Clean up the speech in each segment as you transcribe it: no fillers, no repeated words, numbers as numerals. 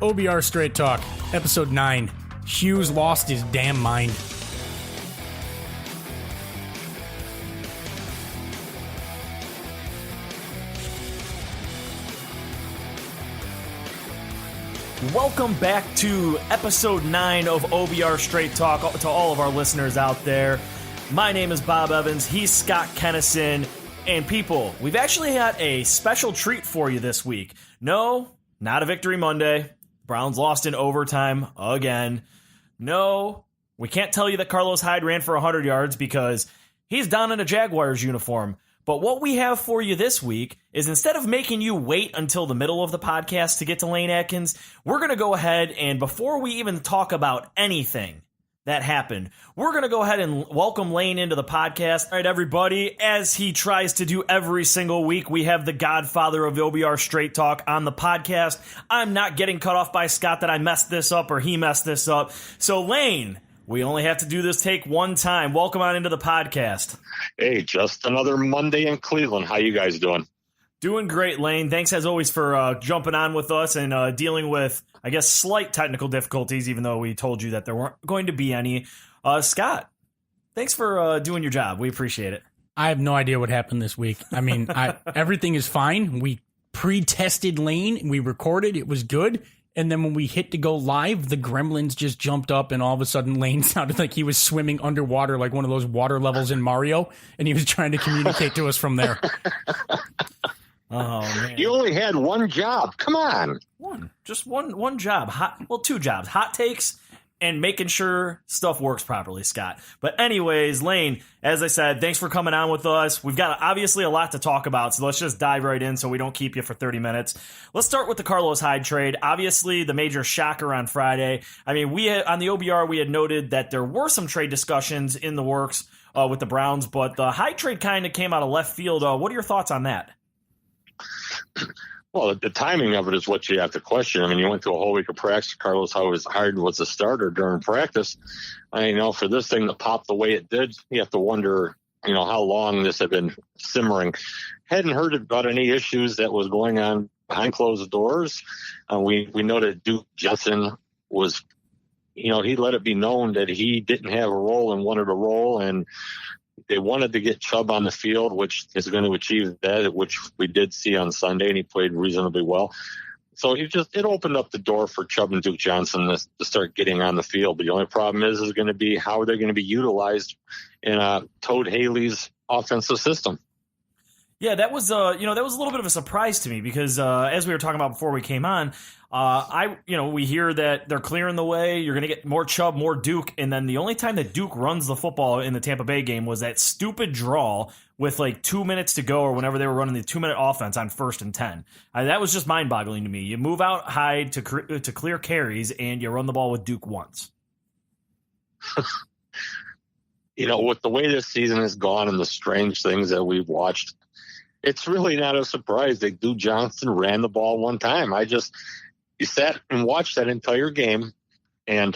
OBR Straight Talk, Episode 9. Hue's lost his damn mind. Welcome back to Episode 9 of OBR Straight Talk to all of our listeners out there. My name is Bob Evans, he's Scott Kennison, and people, we've actually had a special treat for you this week. No, not a Victory Monday. Browns lost in overtime again. No, we can't tell you that Carlos Hyde ran for 100 yards because he's down in a Jaguars uniform. But what we have for you this week is instead of making you wait until the middle of the podcast to get to Lane Adkins, we're going to go ahead and before we even talk about anything that happened, we're going to go ahead and welcome Lane into the podcast. All right, everybody, as he tries to do every single week, we have the godfather of OBR Straight Talk on the podcast. I'm not getting cut off by Scott that I messed this up or he messed this up. So, Lane, we only have to do this take one time. Welcome on into the podcast. Hey, just another Monday in Cleveland. How you guys doing? Doing great, Lane. Thanks, as always, for jumping on with us and dealing with, I guess, slight technical difficulties, even though we told you that there weren't going to be any. Scott, thanks for doing your job. We appreciate it. I have no idea what happened this week. I mean, everything is fine. We pre-tested Lane. We recorded. It was good. And then when we hit to go live, the gremlins just jumped up and all of a sudden Lane sounded like he was swimming underwater, like one of those water levels in Mario. And he was trying to communicate to us from there. Oh, man. You only had one job. Come on. Just one job. Two jobs. Hot takes and making sure stuff works properly, Scott. But anyways, Lane, as I said, thanks for coming on with us. We've got obviously a lot to talk about, so let's just dive right in so we don't keep you for 30 minutes. Let's start with the Carlos Hyde trade. Obviously, the major shocker on Friday. I mean, on the OBR, we had noted that there were some trade discussions in the works with the Browns, but the Hyde trade kind of came out of left field. What are your thoughts on that? Well, the timing of it is what you have to question. I mean, you went through a whole week of practice. Carlos Hyde was the starter during practice. For this thing to pop the way it did, you have to wonder, how long this had been simmering. Hadn't heard about any issues that was going on behind closed doors. We know that Hue Jackson was, he let it be known that he didn't have a role and wanted a role, and they wanted to get Chubb on the field, which is going to achieve that, which we did see on Sunday, and he played reasonably well. So it opened up the door for Chubb and Hue Jackson to start getting on the field. But the only problem is going to be how they're going to be utilized in Todd Haley's offensive system. Yeah, that was that was a little bit of a surprise to me because as we were talking about before we came on, we hear that they're clearing the way. You're going to get more Chubb, more Duke, and then the only time that Duke runs the football in the Tampa Bay game was that stupid draw with like 2 minutes to go, or whenever they were running the 2-minute offense on 1st and 10. That was just mind-boggling to me. You move out Hyde to clear carries, and you run the ball with Duke once. With the way this season has gone and the strange things that we've watched, it's really not a surprise that Hue Jackson ran the ball one time. You sat and watched that entire game, and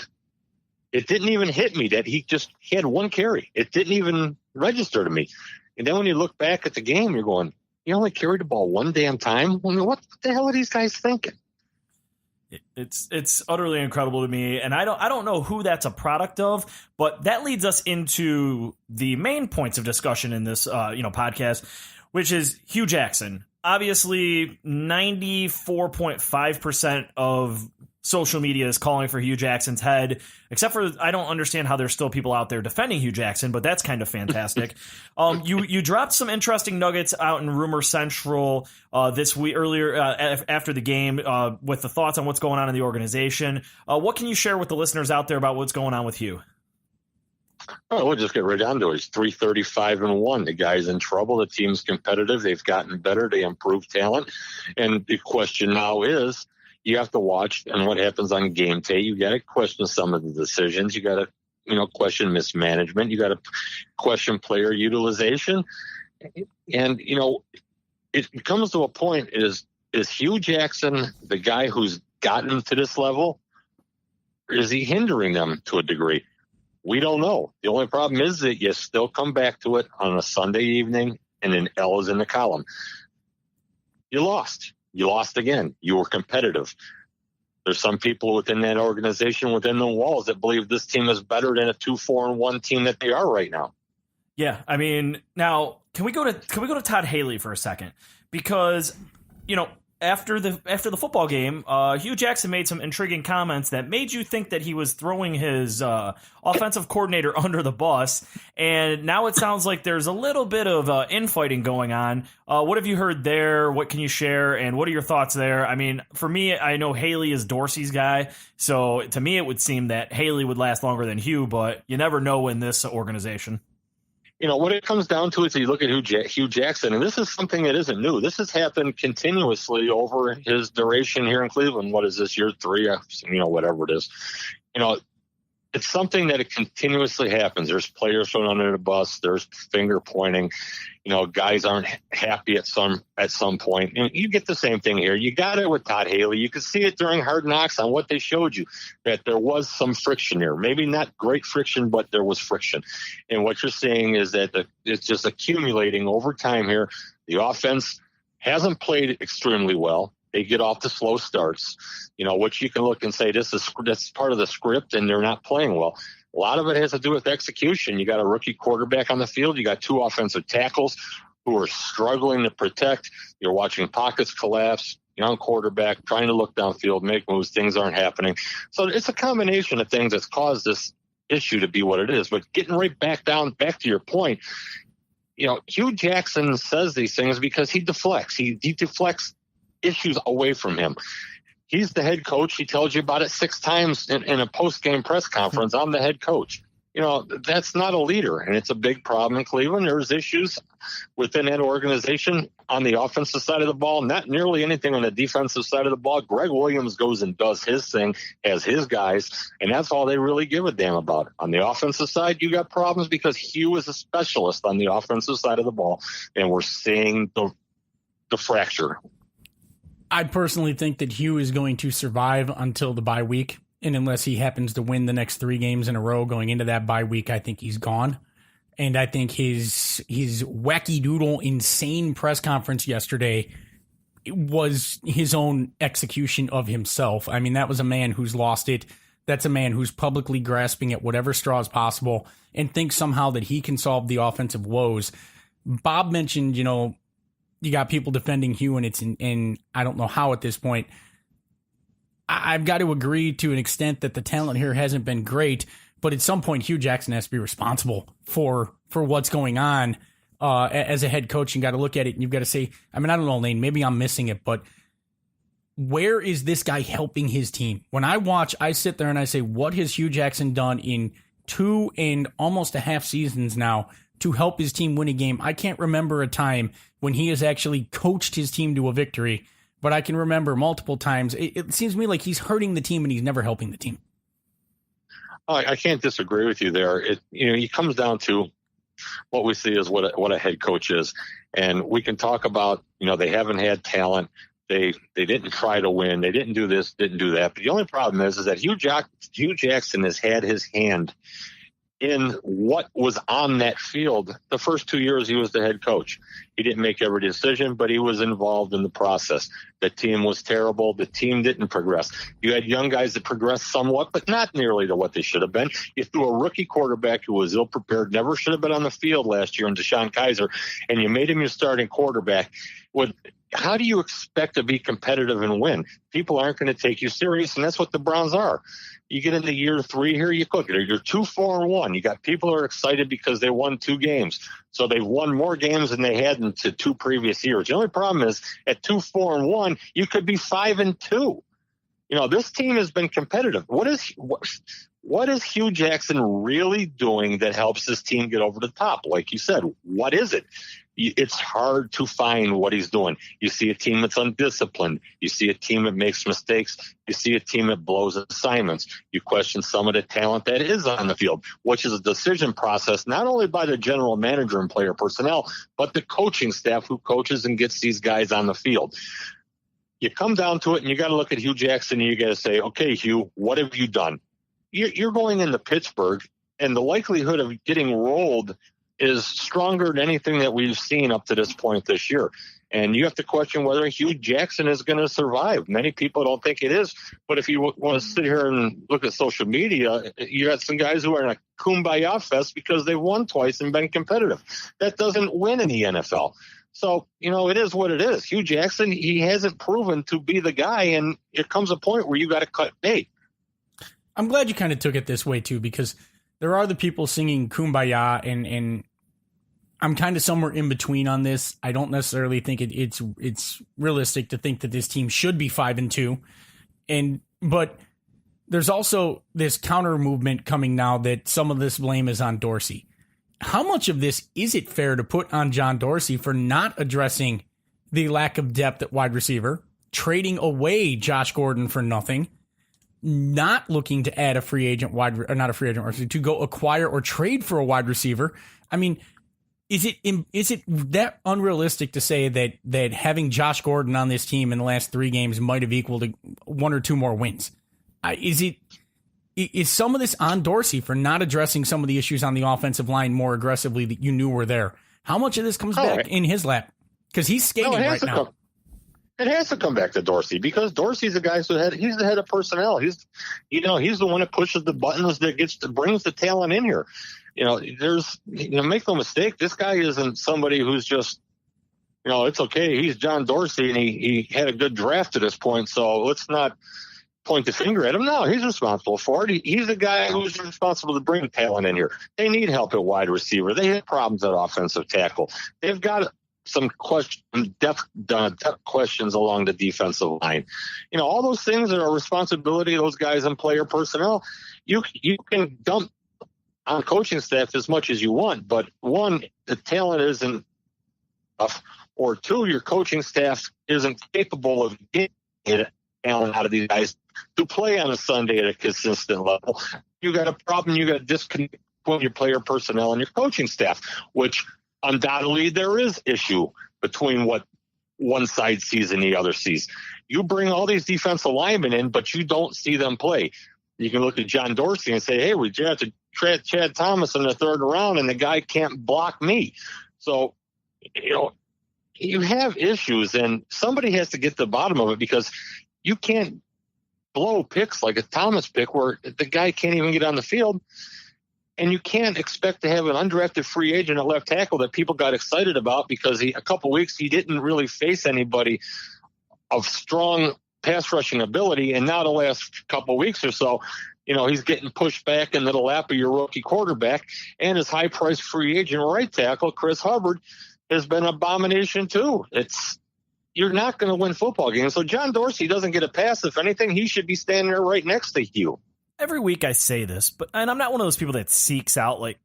it didn't even hit me that he had one carry. It didn't even register to me. And then when you look back at the game, you're going, he only carried the ball one damn time? I mean, what the hell are these guys thinking? It's utterly incredible to me, and I don't know who that's a product of, but that leads us into the main points of discussion in this podcast, which is Hue Jackson. Obviously, 94.5% of social media is calling for Hue Jackson's head, except for I don't understand how there's still people out there defending Hue Jackson, but that's kind of fantastic. You dropped some interesting nuggets out in Rumor Central this week earlier after the game with the thoughts on what's going on in the organization. What can you share with the listeners out there about what's going on with Hue? Oh, we'll just get right down to it. He's 335-1. The guy's in trouble. The team's competitive. They've gotten better. They improved talent. And the question now is, you have to watch and what happens on game day. You got to question some of the decisions. You got to, question mismanagement. You got to question player utilization. And, it comes to a point is Hue Jackson the guy who's gotten them to this level? Or is he hindering them to a degree? We don't know. The only problem is that you still come back to it on a Sunday evening and an L is in the column. You lost. You lost again. You were competitive. There's some people within that organization, within the walls, that believe this team is better than a 2-4-1 team that they are right now. Yeah, I mean, now can we go to Todd Haley for a second? Because, after the football game, Hue Jackson made some intriguing comments that made you think that he was throwing his offensive coordinator under the bus. And now it sounds like there's a little bit of infighting going on. What have you heard there? What can you share? And what are your thoughts there? I mean, for me, I know Haley is Dorsey's guy. So to me, it would seem that Haley would last longer than Hue, but you never know in this organization. What it comes down to is you look at Hue Jackson, and this is something that isn't new. This has happened continuously over his duration here in Cleveland. What is this, year 3? Whatever it is. It's something that it continuously happens. There's players thrown under the bus. There's finger pointing. Guys aren't happy at some point. And you get the same thing here. You got it with Todd Haley. You could see it during Hard Knocks on what they showed you, that there was some friction here. Maybe not great friction, but there was friction. And what you're seeing is that it's just accumulating over time here. The offense hasn't played extremely well. They get off to slow starts, which you can look and say that's part of the script, and they're not playing well. A lot of it has to do with execution. You got a rookie quarterback on the field. You got 2 offensive tackles who are struggling to protect. You're watching pockets collapse, young quarterback trying to look downfield, make moves. Things aren't happening. So it's a combination of things that's caused this issue to be what it is. But getting right back to your point, Hue Jackson says these things because he deflects. He deflects issues away from him. He's the head coach. He tells you about it 6 times in a post-game press conference. I'm the head coach. That's not a leader, and it's a big problem in Cleveland. There's issues within that organization on the offensive side of the ball, not nearly anything on the defensive side of the ball. Greg Williams goes and does his thing, has his guys, and that's all they really give a damn about. On the offensive side, you got problems because Hue is a specialist on the offensive side of the ball, and we're seeing the fracture. I personally think that Hue is going to survive until the bye week. And unless he happens to win the next 3 games in a row going into that bye week, I think he's gone. And I think his wacky doodle insane press conference yesterday was his own execution of himself. I mean, that was a man who's lost it. That's a man who's publicly grasping at whatever straw is possible and thinks somehow that he can solve the offensive woes. Bob mentioned, you got people defending Hue, and I don't know how at this point. I've got to agree to an extent that the talent here hasn't been great, but at some point Hue Jackson has to be responsible for what's going on as a head coach. You got to look at it and you've got to say, I don't know, Lane, maybe I'm missing it, but where is this guy helping his team? When I watch, I sit there and I say, what has Hue Jackson done in 2 and almost a half seasons now to help his team win a game? I can't remember a time when he has actually coached his team to a victory, but I can remember multiple times. It seems to me like he's hurting the team and he's never helping the team. I can't disagree with you there. It comes down to what we see is what a head coach is. And we can talk about, they haven't had talent. They didn't try to win. They didn't do this, didn't do that. But the only problem is that Hue Jackson has had his hand in what was on that field the first 2 years he was the head coach. He didn't make every decision, but he was involved in the process. The team was terrible. The team didn't progress. You had young guys that progressed somewhat, but not nearly to what they should have been. You threw a rookie quarterback who was ill-prepared, never should have been on the field last year in Deshaun Kaiser, and you made him your starting quarterback. How do you expect to be competitive and win? People aren't going to take you serious, and that's what the Browns are. You get into year 3 here, you cook it. You're 2-4-1. You got people who are excited because they won 2 games. So they've won more games than they had in 2 previous years. The only problem is at 2-4-1, you could be 5-2. This team has been competitive. What is Hue Jackson really doing that helps this team get over the top? Like you said, what is it? It's hard to find what he's doing. You see a team that's undisciplined. You see a team that makes mistakes. You see a team that blows assignments. You question some of the talent that is on the field, which is a decision process not only by the general manager and player personnel, but the coaching staff who coaches and gets these guys on the field. You come down to it and you got to look at Hue Jackson and you got to say, okay, Hue, what have you done? You're going into Pittsburgh, and the likelihood of getting rolled is stronger than anything that we've seen up to this point this year. And you have to question whether Hue Jackson is going to survive. Many people don't think it is. But if you want to sit here and look at social media, you got some guys who are in a kumbaya fest because they've won twice and been competitive. That doesn't win in the NFL. So, it is what it is. Hue Jackson, he hasn't proven to be the guy, and it comes a point where you got to cut bait. I'm glad you kind of took it this way, too, because there are the people singing kumbaya, and I'm kind of somewhere in between on this. I don't necessarily think it's realistic to think that this team should be 5-2, but there's also this counter movement coming now that some of this blame is on Dorsey. How much of this is it fair to put on John Dorsey for not addressing the lack of depth at wide receiver, trading away Josh Gordon for nothing, not looking to add a free agent to go acquire or trade for a wide receiver? I mean, is it that unrealistic to say that having Josh Gordon on this team in the last 3 games might have equaled 1 or 2 more wins? Is some of this on Dorsey for not addressing some of the issues on the offensive line more aggressively that you knew were there? How much of this comes back in his lap? Because he's skating right now. It has to come back to Dorsey, because Dorsey's the guy he's the head of personnel. He's the one that pushes the buttons that brings the talent in here. Make no mistake, this guy isn't somebody who's just, it's okay. He's John Dorsey, and he had a good draft to this point, so let's not point the finger at him. No, he's responsible for it. He's the guy who's responsible to bring talent in here. They need help at wide receiver. They have problems at offensive tackle. They've got some depth questions along the defensive line. All those things are a responsibility of those guys and player personnel. You can dump on coaching staff as much as you want, but 1, the talent isn't enough, or 2, your coaching staff isn't capable of getting talent out of these guys to play on a Sunday at a consistent level. You got a problem. You got a disconnect between your player personnel and your coaching staff, which undoubtedly there is issue between what one side sees and the other sees. You bring all these defensive linemen in, but you don't see them play. You can look at John Dorsey and say, hey, we drafted Chad Thomas in the 3rd round, and the guy can't block me. So, you have issues, and somebody has to get to the bottom of it, because you can't blow picks like a Thomas pick where the guy can't even get on the field. And you can't expect to have an undrafted free agent at left tackle that people got excited about because a couple weeks he didn't really face anybody of strong pass rushing ability. And now the last couple of weeks or so, he's getting pushed back into the lap of your rookie quarterback, and his high priced free agent right tackle, Chris Hubbard, has been an abomination too. You're not going to win football games. So John Dorsey doesn't get a pass. If anything, he should be standing there right next to you. Every week I say this, and I'm not one of those people that seeks out like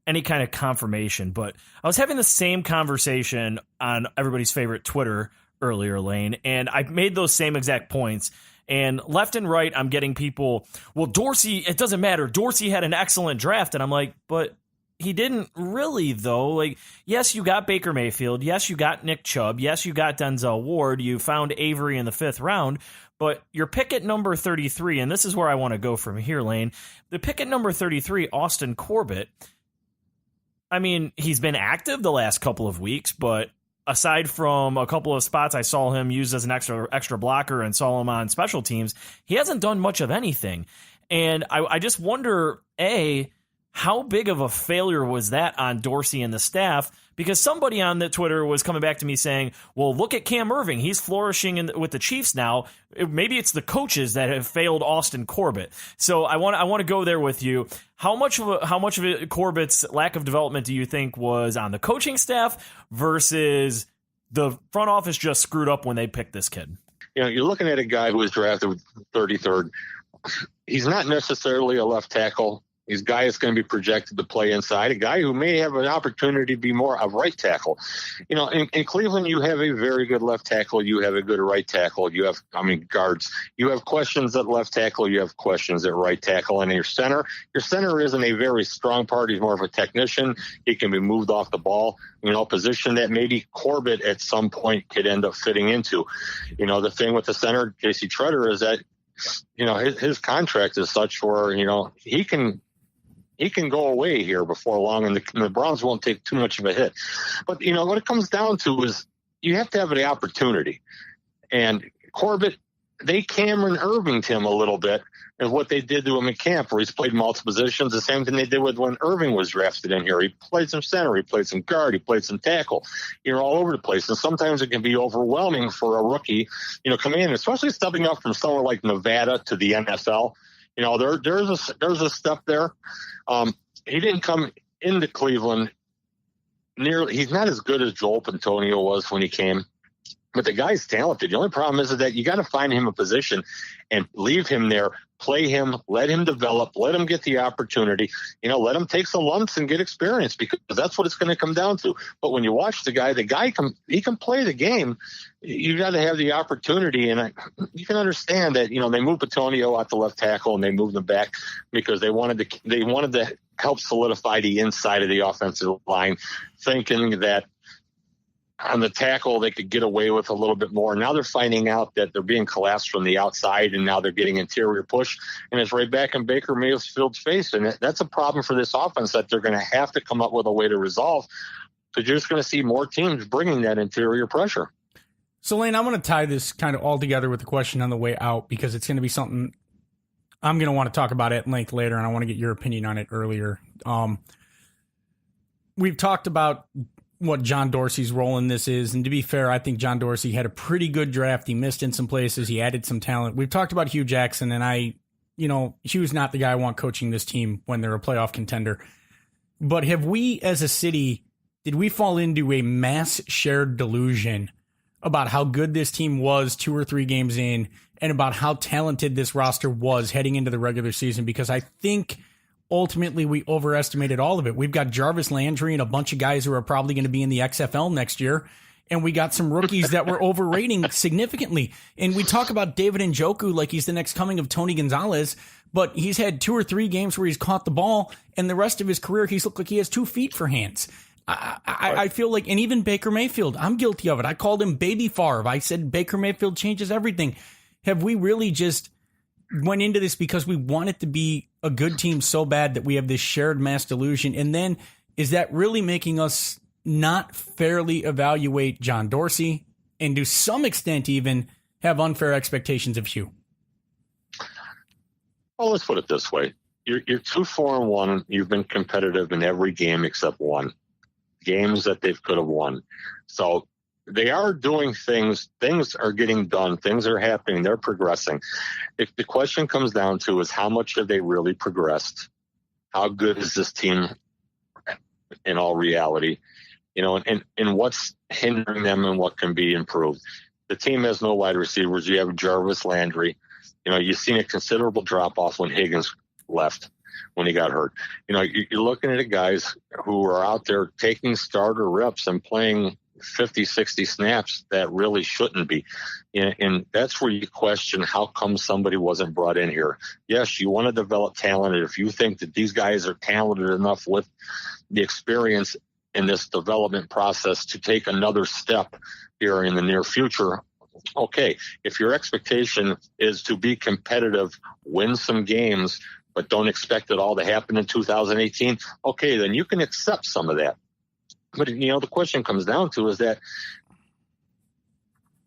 any kind of confirmation, but I was having the same conversation on everybody's favorite Twitter earlier, Lane, and I made those same exact points. And left and right, I'm getting people, well, Dorsey, it doesn't matter. Dorsey had an excellent draft. And I'm like, but he didn't really, though. Like, yes, you got Baker Mayfield. Yes, you got Nick Chubb. Yes, you got Denzel Ward. You found Avery in the 5th round. But your pick at number 33, and this is where I want to go from here, Lane. The pick at number 33, Austin Corbett, I mean, he's been active the last couple of weeks, but aside from a couple of spots I saw him used as an extra blocker and saw him on special teams, he hasn't done much of anything. And I just wonder, A, how big of a failure was that on Dorsey and the staff? Because somebody on the Twitter was coming back to me saying, well, look at Cam Irving. He's flourishing with the Chiefs now. Maybe it's the coaches that have failed Austin Corbett. So I want to go there with you. How much of it, Corbett's lack of development do you think was on the coaching staff versus the front office just screwed up when they picked this kid? You're looking at a guy who was drafted 33rd. He's not necessarily a left tackle. He's a guy that's going to be projected to play inside, a guy who may have an opportunity to be more of right tackle. In Cleveland, you have a very good left tackle. You have a good right tackle. You have, guards. You have questions at left tackle. You have questions at right tackle. And your center isn't a very strong part. He's more of a technician. He can be moved off the ball, position that maybe Corbett at some point could end up fitting into. The thing with the center, J.C. Treader, is that, his contract is such where, he can go away here before long, and the Browns won't take too much of a hit. But, what it comes down to is you have to have the opportunity. And Corbett, they Cameron Irving'd him a little bit of what they did to him in camp, where he's played multiple positions. The same thing they did with when Irving was drafted in here. He played some center, he played some guard, he played some tackle. You're all over the place. And sometimes it can be overwhelming for a rookie, coming in, especially stepping up from somewhere like Nevada to the NFL. There's a step there. He didn't come into Cleveland he's not as good as Joel Antonio was when he came. But the guy's talented. The only problem is that you got to find him a position and leave him there, play him, let him develop, let him get the opportunity, let him take some lumps and get experience, because that's what it's going to come down to. But when you watch the guy he can play the game. You got to have the opportunity. And you can understand that, they moved Antonio out to left tackle and they moved him back because they wanted to help solidify the inside of the offensive line, thinking that on the tackle they could get away with a little bit more. Now they're finding out that they're being collapsed from the outside, and now they're getting interior push, and it's right back in Baker Mayfield's face. And that's a problem for this offense that they're going to have to come up with a way to resolve, because you're just going to see more teams bringing that interior pressure. So, Lane, I'm going to tie this kind of all together with the question on the way out, because it's going to be something I'm going to want to talk about at length later, and I want to get your opinion on it earlier. We've talked about what John Dorsey's role in this is. And to be fair, I think John Dorsey had a pretty good draft. He missed in some places. He added some talent. We've talked about Hue Jackson, and Hue's not the guy I want coaching this team when they're a playoff contender. But have we as a city, did we fall into a mass shared delusion about how good this team was 2 or 3 games in, and about how talented this roster was heading into the regular season? Because I think ultimately we overestimated all of it. We've got Jarvis Landry and a bunch of guys who are probably going to be in the XFL next year. And we got some rookies that were overrating significantly. And we talk about David Njoku like he's the next coming of Tony Gonzalez, but he's had 2 or 3 games where he's caught the ball, and the rest of his career he's looked like he has 2 feet for hands. I feel like, and even Baker Mayfield, I'm guilty of it. I called him Baby Favre. I said Baker Mayfield changes everything. Have we really just went into this because we want it to be a good team so bad that we have this shared mass delusion? And then is that really making us not fairly evaluate John Dorsey, and to some extent even have unfair expectations of Hue? Well, let's put it this way. You're 2-4-1. You've been competitive in every game except one. Games that they could have won. So they are doing things. Things are getting done. Things are happening. They're progressing. If the question comes down to is how much have they really progressed? How good is this team in all reality? And what's hindering them and what can be improved? The team has no wide receivers. You have Jarvis Landry. You've seen a considerable drop off when Higgins left, when he got hurt. You're looking at guys who are out there taking starter reps and playing 50, 60 snaps that really shouldn't be. And that's where you question how come somebody wasn't brought in here. Yes, you want to develop talent. And if you think that these guys are talented enough with the experience in this development process to take another step here in the near future, okay. If your expectation is to be competitive, win some games, but don't expect it all to happen in 2018, okay, then you can accept some of that. But, the question comes down to is that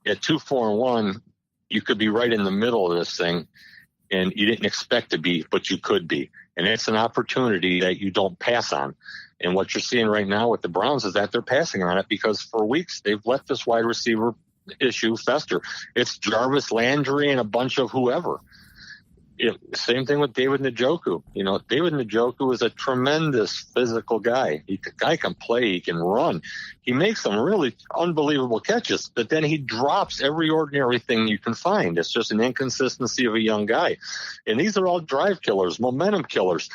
at 2-4-1, you could be right in the middle of this thing, and you didn't expect to be, but you could be. And it's an opportunity that you don't pass on. And what you're seeing right now with the Browns is that they're passing on it, because for weeks they've let this wide receiver issue fester. It's Jarvis Landry and a bunch of whoever. Same thing with David Njoku. David Njoku is a tremendous physical guy. The guy can play. He can run. He makes some really unbelievable catches, but then he drops every ordinary thing you can find. It's just an inconsistency of a young guy. And these are all drive killers, momentum killers,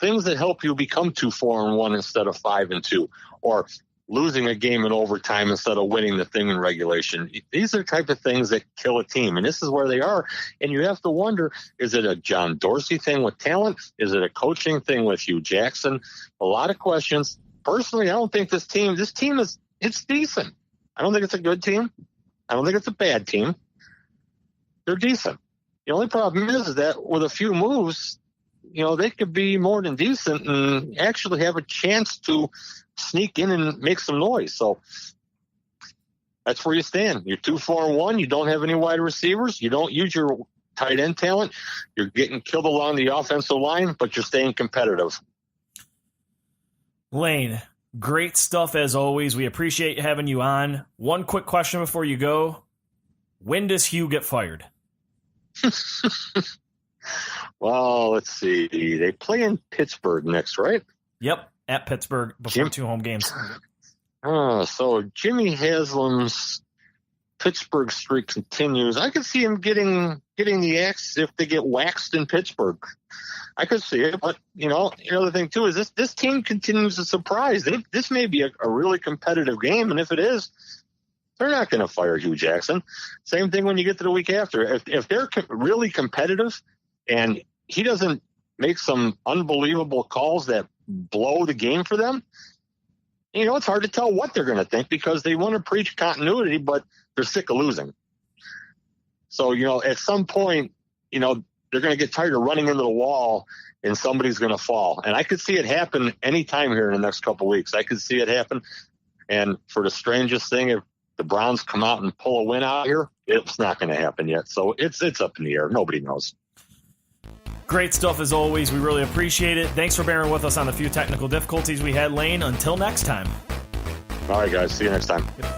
things that help you become 2-4-1 instead of 5-2, or losing a game in overtime instead of winning the thing in regulation. These are the type of things that kill a team, and this is where they are. And you have to wonder, is it a John Dorsey thing with talent? Is it a coaching thing with Hue Jackson? A lot of questions. Personally, I don't think this team it's decent. I don't think it's a good team. I don't think it's a bad team. They're decent. The only problem is that with a few moves, they could be more than decent and actually have a chance to sneak in and make some noise. So that's where you stand. You're 2-4-1. You don't have any wide receivers. You don't use your tight end talent. You're getting killed along the offensive line, but you're staying competitive. Lane, great stuff as always. We appreciate having you on. One quick question before you go. When does Hue get fired? Well, let's see. They play in Pittsburgh next, right? Yep, at Pittsburgh before 2 home games. So Jimmy Haslam's Pittsburgh streak continues. I could see him getting the axe if they get waxed in Pittsburgh. I could see it, but the other thing too is this team continues to surprise. This may be a really competitive game, and if it is, they're not going to fire Hue Jackson. Same thing when you get to the week after. If they're really competitive and he doesn't make some unbelievable calls that blow the game for them, it's hard to tell what they're going to think because they want to preach continuity, but they're sick of losing. So, at some point, they're going to get tired of running into the wall and somebody's going to fall. And I could see it happen anytime here in the next couple of weeks. I could see it happen. And for the strangest thing, if the Browns come out and pull a win out here, it's not going to happen yet. So it's up in the air. Nobody knows. Great stuff as always. We really appreciate it. Thanks for bearing with us on the few technical difficulties we had, Lane. Until next time. All right, guys. See you next time. Yep.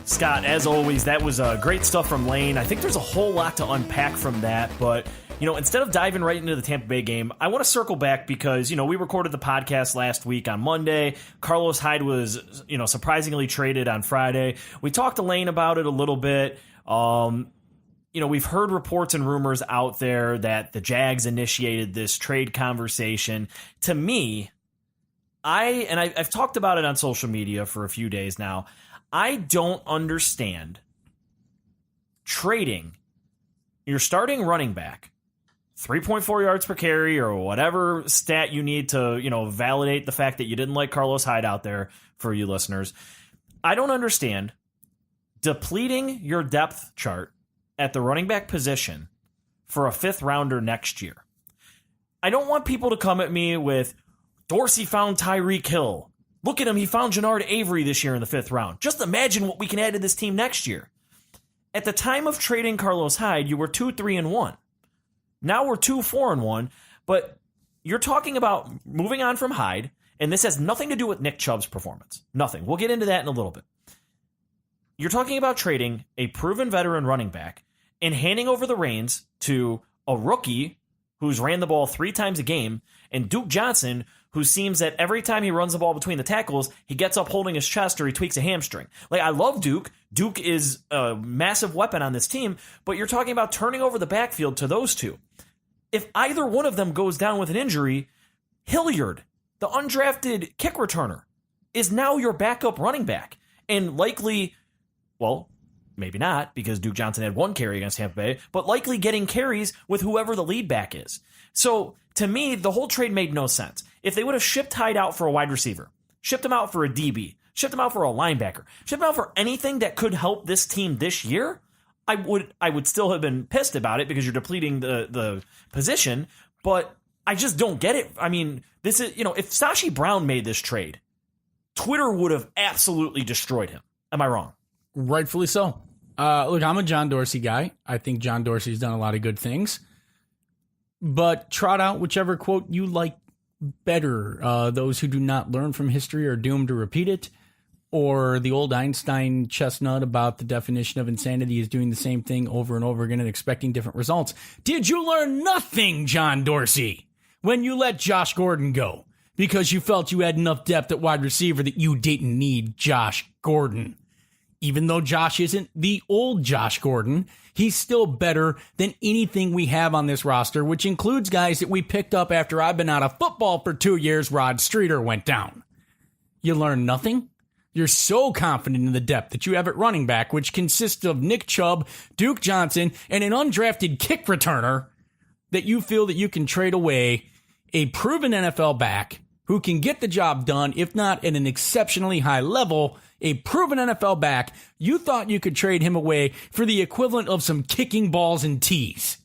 Scott, as always, that was great stuff from Lane. I think there's a whole lot to unpack from that, but instead of diving right into the Tampa Bay game, I want to circle back because, we recorded the podcast last week on Monday. Carlos Hyde was, surprisingly traded on Friday. We talked to Lane about it a little bit. We've heard reports and rumors out there that the Jags initiated this trade conversation. To me, I've talked about it on social media for a few days now. I don't understand trading your starting running back 3.4 yards per carry or whatever stat you need to, validate the fact that you didn't like Carlos Hyde out there for you listeners. I don't understand depleting your depth chart at the running back position for a 5th rounder next year. I don't want people to come at me with Dorsey found Tyreek Hill. Look at him. He found Jannard Avery this year in the 5th round. Just imagine what we can add to this team next year. At the time of trading Carlos Hyde, you were 2-3-1. Now we're 2-4-1. But you're talking about moving on from Hyde, and this has nothing to do with Nick Chubb's performance. Nothing. We'll get into that in a little bit. You're talking about trading a proven veteran running back and handing over the reins to a rookie who's ran the ball 3 times a game, and Duke Johnson, who seems that every time he runs the ball between the tackles, he gets up holding his chest or he tweaks a hamstring. I love Duke. Duke is a massive weapon on this team, but you're talking about turning over the backfield to those two. If either one of them goes down with an injury, Hilliard, the undrafted kick returner, is now your backup running back. And likely, well, maybe not, because Duke Johnson had 1 carry against Tampa Bay, but likely getting carries with whoever the lead back is. So, to me, the whole trade made no sense. If they would have shipped Hyde out for a wide receiver, shipped him out for a DB, shipped him out for a linebacker, shipped him out for anything that could help this team this year, I would still have been pissed about it because you're depleting the position, but I just don't get it. I mean, this is, if Sashi Brown made this trade, Twitter would have absolutely destroyed him. Am I wrong? Rightfully so. Look, I'm a John Dorsey guy. I think John Dorsey's done a lot of good things. But trot out whichever quote you like better. Those who do not learn from history are doomed to repeat it. Or the old Einstein chestnut about the definition of insanity is doing the same thing over and over again and expecting different results. Did you learn nothing, John Dorsey, when you let Josh Gordon go? Because you felt you had enough depth at wide receiver that you didn't need Josh Gordon. Even though Josh isn't the old Josh Gordon, he's still better than anything we have on this roster, which includes guys that we picked up after I've been out of football for 2 years. Rod Streeter went down. You learn nothing? You're so confident in the depth that you have at running back, which consists of Nick Chubb, Duke Johnson, and an undrafted kick returner, that you feel that you can trade away a proven NFL back who can get the job done, if not at an exceptionally high level, a proven NFL back, you thought you could trade him away for the equivalent of some kicking balls and tees.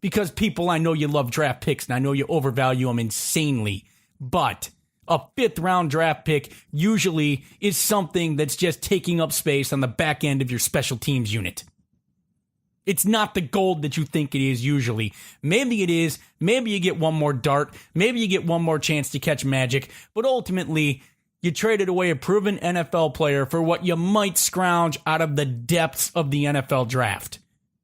Because people, I know you love draft picks and I know you overvalue them insanely, but a 5th round draft pick usually is something that's just taking up space on the back end of your special teams unit. It's not the gold that you think it is usually. Maybe it is. Maybe you get one more dart. Maybe you get one more chance to catch magic. But ultimately, you traded away a proven NFL player for what you might scrounge out of the depths of the NFL draft.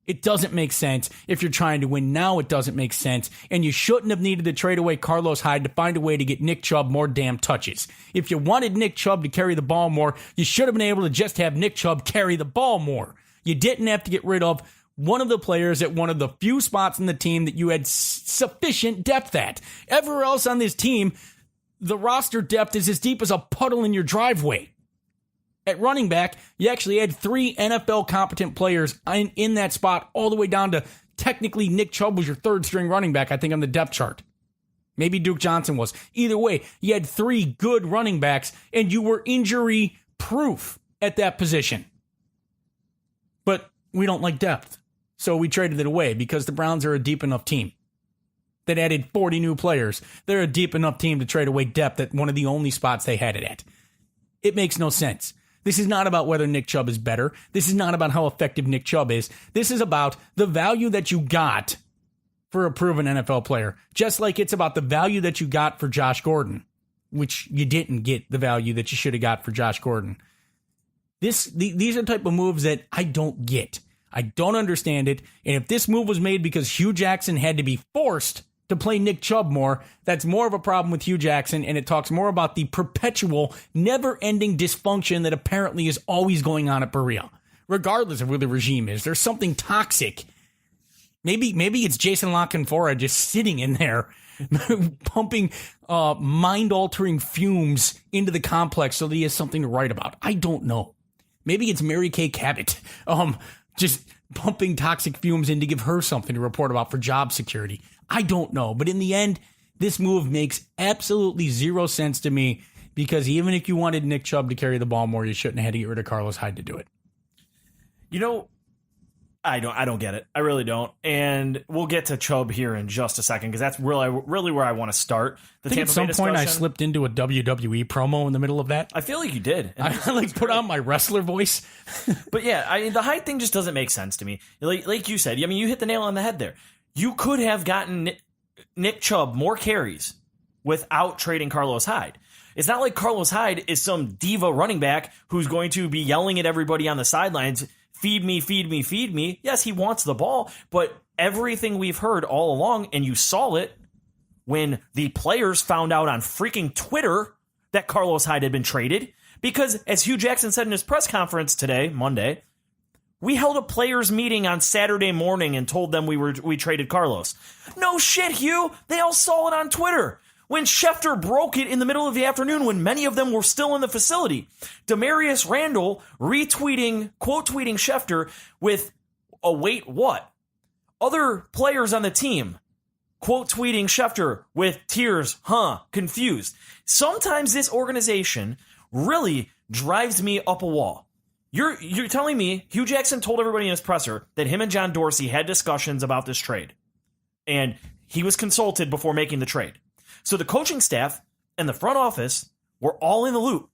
It doesn't make sense. If you're trying to win now, it doesn't make sense. And you shouldn't have needed to trade away Carlos Hyde to find a way to get Nick Chubb more damn touches. If you wanted Nick Chubb to carry the ball more, you should have been able to just have Nick Chubb carry the ball more. You didn't have to get rid of one of the players at one of the few spots in the team that you had sufficient depth at. Everywhere else on this team, the roster depth is as deep as a puddle in your driveway. At running back, you actually had 3 NFL competent players in that spot, all the way down to technically Nick Chubb was your 3rd string running back, I think, on the depth chart. Maybe Duke Johnson was. Either way, you had 3 good running backs, and you were injury proof at that position. But we don't like depth, so we traded it away because the Browns are a deep enough team that added 40 new players. They're a deep enough team to trade away depth at one of the only spots they had it at. It makes no sense. This is not about whether Nick Chubb is better. This is not about how effective Nick Chubb is. This is about the value that you got for a proven NFL player. Just like it's about the value that you got for Josh Gordon, which you didn't get the value that you should have got for Josh Gordon. These are the type of moves that I don't get. I don't understand it. And if this move was made because Hue Jackson had to be forced to play Nick Chubb more, that's more of a problem with Hue Jackson, and it talks more about the perpetual, never-ending dysfunction that apparently is always going on at Berea. Regardless of who the regime is, there's something toxic. Maybe it's Jason LaCanfora just sitting in there pumping mind-altering fumes into the complex so that he has something to write about. I don't know. Maybe it's Mary Kay Cabot just pumping toxic fumes in to give her something to report about for job security. I don't know. But in the end, this move makes absolutely zero sense to me because even if you wanted Nick Chubb to carry the ball more, you shouldn't have had to get rid of Carlos Hyde to do it. You know, I don't get it. I really don't. And we'll get to Chubb here in just a second because that's really where I want to start. I think at some point I slipped into a WWE promo in the middle of that. I feel like you did. I put on my wrestler voice. But yeah, the Hyde thing just doesn't make sense to me. Like you said, I mean, you hit the nail on the head there. You could have gotten Nick Chubb more carries without trading Carlos Hyde. It's not like Carlos Hyde is some diva running back who's going to be yelling at everybody on the sidelines, feed me, feed me, feed me. Yes, he wants the ball, but everything we've heard all along, and you saw it when the players found out on freaking Twitter that Carlos Hyde had been traded, because as Hue Jackson said in his press conference today, Monday, we held a players meeting on Saturday morning and told them we traded Carlos. No shit, Hugh. They all saw it on Twitter. When Schefter broke it in the middle of the afternoon when many of them were still in the facility. Demarius Randall retweeting, quote tweeting Schefter with, wait, what? Other players on the team, quote tweeting Schefter with tears, confused. Sometimes this organization really drives me up a wall. You're telling me Hue Jackson told everybody in his presser that him and John Dorsey had discussions about this trade, and he was consulted before making the trade. So the coaching staff and the front office were all in the loop,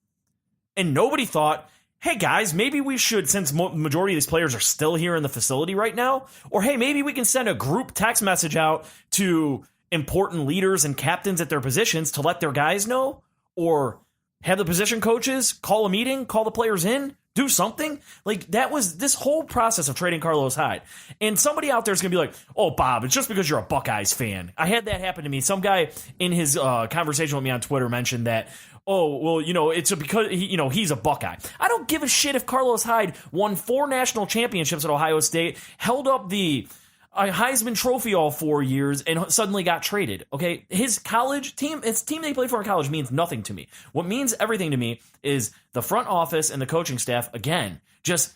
and nobody thought, hey guys, maybe we should, since majority of these players are still here in the facility right now, or hey, maybe we can send a group text message out to important leaders and captains at their positions to let their guys know, or have the position coaches call a meeting, call the players in, do something. Like, that was this whole process of trading Carlos Hyde. And somebody out there is going to be like, oh, Bob, it's just because you're a Buckeyes fan. I had that happen to me. Some guy in his conversation with me on Twitter mentioned that, oh, well, it's because he's a Buckeye. I don't give a shit if Carlos Hyde won 4 national championships at Ohio State, held up the Heisman Trophy all 4 years, and suddenly got traded. Okay, his college team, his team that he played for in college means nothing to me. What means everything to me is the front office and the coaching staff, again, just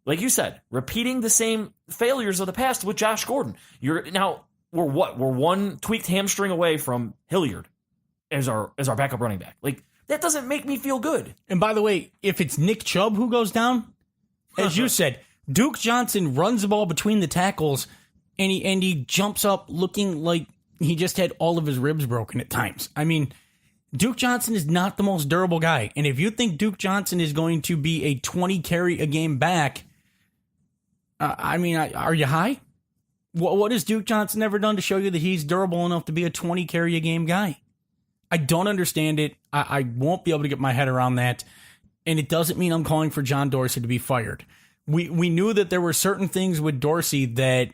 like you said, repeating the same failures of the past with Josh Gordon. We're one tweaked hamstring away from Hilliard as our backup running back. Like, That doesn't make me feel good. And by the way, if it's Nick Chubb who goes down, as you said, Duke Johnson runs the ball between the tackles, and he jumps up looking like he just had all of his ribs broken at times. I mean, Duke Johnson is not the most durable guy. And if you think Duke Johnson is going to be a 20 carry a game back, are you high? What has Duke Johnson ever done to show you that he's durable enough to be a 20 carry a game guy? I don't understand it. I won't be able to get my head around that. And it doesn't mean I'm calling for John Dorsey to be fired. We knew that there were certain things with Dorsey that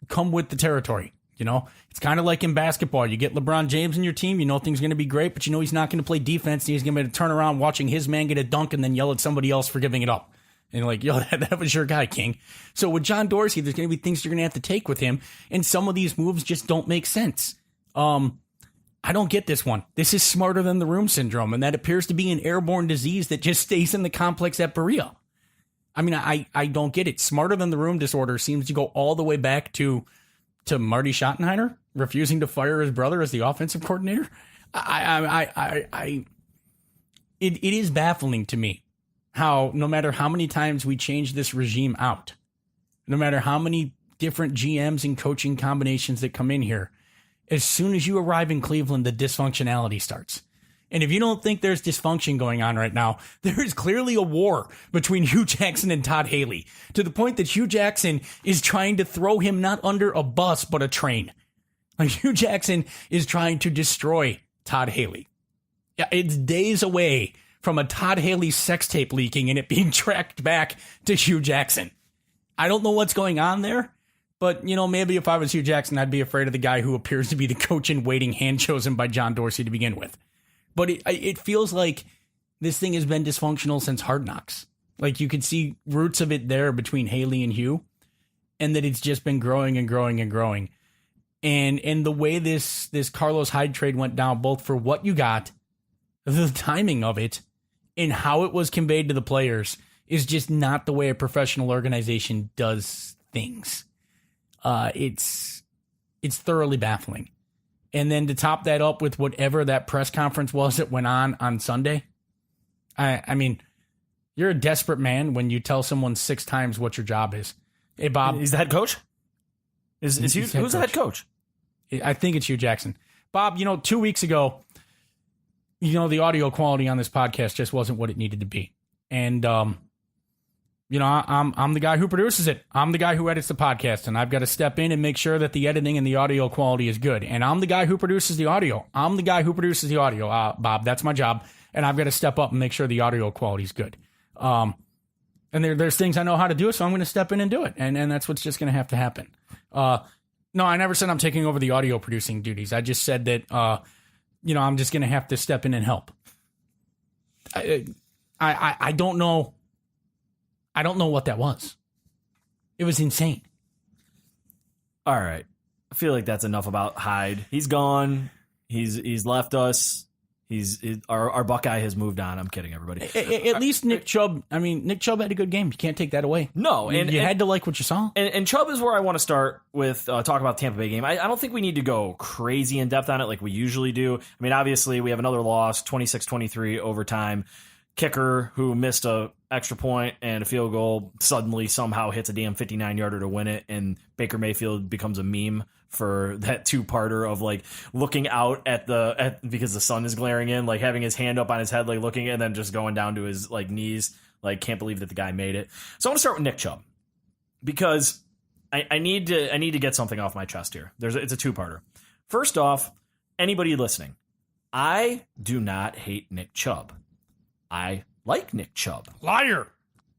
come with the territory. You know, it's kind of like in basketball. You get LeBron James in your team, you know things are going to be great, but you know he's not going to play defense. And he's going to turn around watching his man get a dunk and then yell at somebody else for giving it up. And you're like, yo, that was your guy, King. So with John Dorsey, there's going to be things you're going to have to take with him. And some of these moves just don't make sense. I don't get this one. This is smarter than the room syndrome, and that appears to be an airborne disease that just stays in the complex at Berea. I mean, I don't get it. Smarter than the room disorder seems to go all the way back to Marty Schottenheimer refusing to fire his brother as the offensive coordinator. It is baffling to me how no matter how many times we change this regime out, no matter how many different GMs and coaching combinations that come in here, as soon as you arrive in Cleveland, the dysfunctionality starts. And if you don't think there's dysfunction going on right now, there is clearly a war between Hue Jackson and Todd Haley, to the point that Hue Jackson is trying to throw him not under a bus, but a train. Like, Hue Jackson is trying to destroy Todd Haley. Yeah, it's days away from a Todd Haley sex tape leaking and it being tracked back to Hue Jackson. I don't know what's going on there. But, you know, maybe if I was Hue Jackson, I'd be afraid of the guy who appears to be the coach in waiting hand chosen by John Dorsey to begin with. But it feels like this thing has been dysfunctional since Hard Knocks. Like, you could see roots of it there between Haley and Hue, and that it's just been growing and growing and growing. And the way this Carlos Hyde trade went down, both for what you got, the timing of it, and how it was conveyed to the players, is just not the way a professional organization does things. It's thoroughly baffling. And then to top that up with whatever that press conference was that went on Sunday. I mean, you're a desperate man when you tell someone 6 times what your job is. Hey, Bob. Is the head coach? Who's the head coach? I think it's Hue Jackson. Bob, 2 weeks ago, the audio quality on this podcast just wasn't what it needed to be. And, I'm the guy who produces it. I'm the guy who edits the podcast, and I've got to step in and make sure that the editing and the audio quality is good. And I'm the guy who produces the audio. Bob. That's my job. And I've got to step up and make sure the audio quality is good. And there's things I know how to do, so I'm going to step in and do it. And that's what's just going to have to happen. No, I never said I'm taking over the audio producing duties. I just said that, I'm just going to have to step in and help. I don't know. I don't know what that was. It was insane. All right. I feel like that's enough about Hyde. He's gone. He's left us. Our Buckeye has moved on. I'm kidding, everybody. At least Nick Chubb. I mean, Nick Chubb had a good game. You can't take that away. No, you had to like what you saw. And Chubb is where I want to start with talk about the Tampa Bay game. I don't think we need to go crazy in depth on it like we usually do. I mean, obviously we have another loss, 26-23 overtime. Kicker who missed a extra point and a field goal suddenly somehow hits a damn 59-yarder to win it, and Baker Mayfield becomes a meme for that 2-parter of like looking out at because the sun is glaring in, like having his hand up on his head, like looking, and then just going down to his like knees, like can't believe that the guy made it. So I want to start with Nick Chubb because I need to get something off my chest here. It's a 2-parter. First off, anybody listening, I do not hate Nick Chubb. I like Nick Chubb. Liar.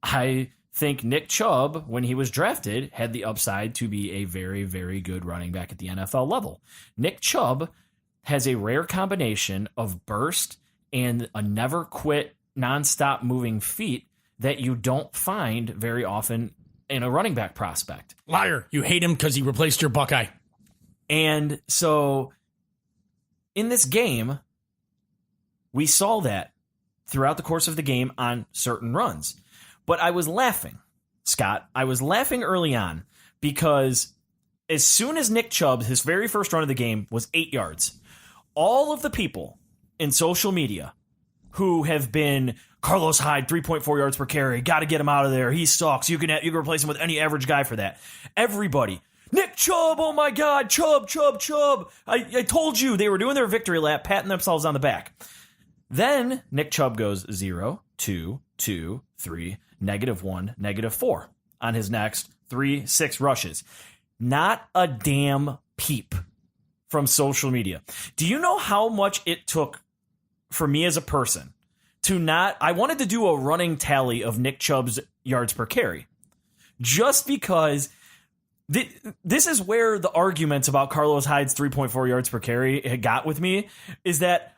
I think Nick Chubb, when he was drafted, had the upside to be a very, very good running back at the NFL level. Nick Chubb has a rare combination of burst and a never quit, nonstop moving feet that you don't find very often in a running back prospect. Liar. You hate him because he replaced your Buckeye. And so in this game, we saw that throughout the course of the game on certain runs. But I was laughing, Scott. I was laughing early on because as soon as Nick Chubb, his very first run of the game was 8 yards, all of the people in social media who have been Carlos Hyde, 3.4 yards per carry. Got to get him out of there. He sucks. You can replace him with any average guy for that. Everybody. Nick Chubb, oh my God, Chubb. I told you. They were doing their victory lap, patting themselves on the back. Then Nick Chubb goes 0, 2, 2, 3, -1, -4 on his next 3, 6 rushes. Not a damn peep from social media. Do you know how much it took for me as a person to not... I wanted to do a running tally of Nick Chubb's yards per carry. Just because... This is where the arguments about Carlos Hyde's 3.4 yards per carry had got with me, is that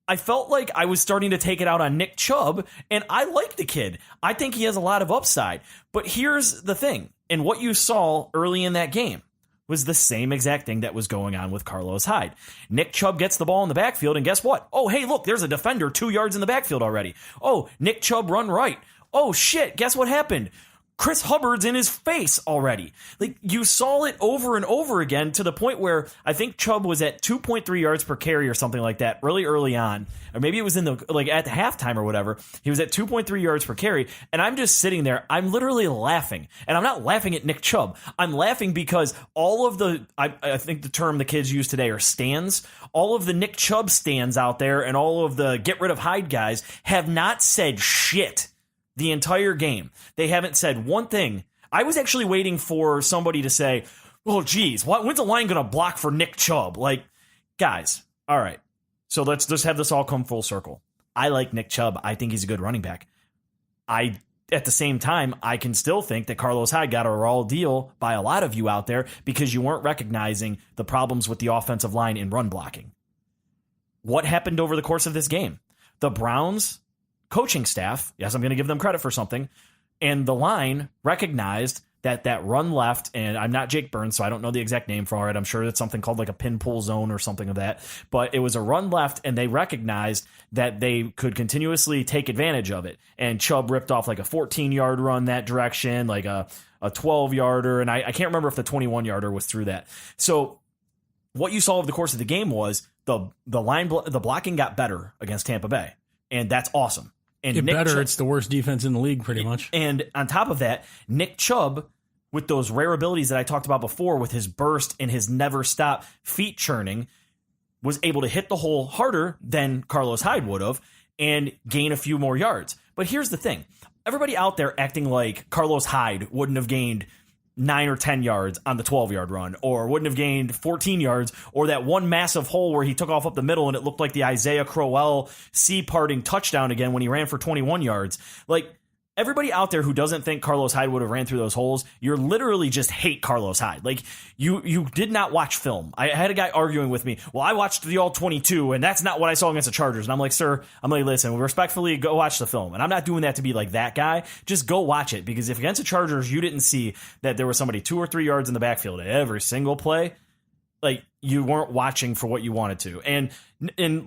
I felt like I was starting to take it out on Nick Chubb, and I like the kid. I think he has a lot of upside. But here's the thing, and what you saw early in that game was the same exact thing that was going on with Carlos Hyde. Nick Chubb gets the ball in the backfield, and guess what? Oh, hey, look, there's a defender 2 yards in the backfield already. Oh, Nick Chubb run right. Oh, shit, guess what happened? Chris Hubbard's in his face already. Like, you saw it over and over again to the point where I think Chubb was at 2.3 yards per carry or something like that really early on. Or maybe it was in the, like, at the halftime or whatever. He was at 2.3 yards per carry. And I'm just sitting there. I'm literally laughing. And I'm not laughing at Nick Chubb. I'm laughing because all of the, I think the term the kids use today are stands. All of the Nick Chubb stands out there and all of the get rid of Hyde guys have not said shit the entire game. They haven't said one thing. I was actually waiting for somebody to say, well, geez, when's the line going to block for Nick Chubb? Like, guys, all right. So let's just have this all come full circle. I like Nick Chubb. I think he's a good running back. At the same time, I can still think that Carlos Hyde got a raw deal by a lot of you out there because you weren't recognizing the problems with the offensive line in run blocking. What happened over the course of this game? The Browns coaching staff, yes, I'm going to give them credit for something, and the line recognized that run left, and I'm not Jake Burns, so I don't know the exact name for it. I'm sure it's something called like a pin pull zone or something of that, but it was a run left, and they recognized that they could continuously take advantage of it, and Chubb ripped off like a 14-yard run that direction, like a 12-yarder, and I can't remember if the 21-yarder was through that. So what you saw over the course of the game was the blocking got better against Tampa Bay, and that's awesome. And it's the worst defense in the league, pretty much. And on top of that, Nick Chubb, with those rare abilities that I talked about before, with his burst and his never stop feet churning, was able to hit the hole harder than Carlos Hyde would have and gain a few more yards. But here's the thing. Everybody out there acting like Carlos Hyde wouldn't have gained 9 or 10 yards on the 12-yard run, or wouldn't have gained 14 yards, or that one massive hole where he took off up the middle and it looked like the Isaiah Crowell sea-parting touchdown again when he ran for 21 yards. Like, everybody out there who doesn't think Carlos Hyde would have ran through those holes, you're literally just hate Carlos Hyde. Like, you did not watch film. I had a guy arguing with me, well, I watched the All-22, and that's not what I saw against the Chargers. And I'm like, sir, listen, respectfully, go watch the film. And I'm not doing that to be like that guy. Just go watch it, because if against the Chargers you didn't see that there was somebody 2 or 3 yards in the backfield every single play, like, you weren't watching for what you wanted to. And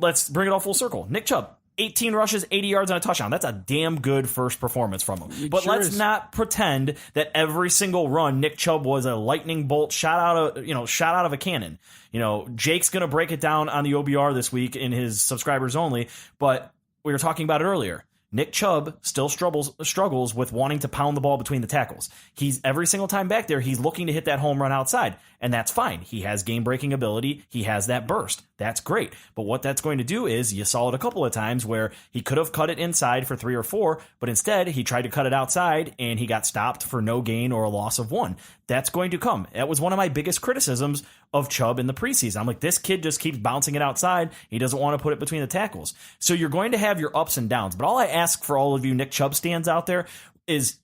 let's bring it all full circle. Nick Chubb, 18 rushes, 80 yards on a touchdown. That's a damn good first performance from him. But let's not pretend that every single run Nick Chubb was a lightning bolt shot out of a cannon. You know, Jake's going to break it down on the OBR this week in his subscribers only, but we were talking about it earlier. Nick Chubb still struggles with wanting to pound the ball between the tackles. He's every single time back there, he's looking to hit that home run outside, and that's fine. He has game-breaking ability. He has that burst. That's great. But what that's going to do is, you saw it a couple of times where he could have cut it inside for 3 or 4, but instead he tried to cut it outside, and he got stopped for no gain or a loss of 1. That's going to come. That was one of my biggest criticisms of Chubb in the preseason. I'm like, this kid just keeps bouncing it outside. He doesn't want to put it between the tackles. So you're going to have your ups and downs. But all I ask for all of you Nick Chubb stands out there is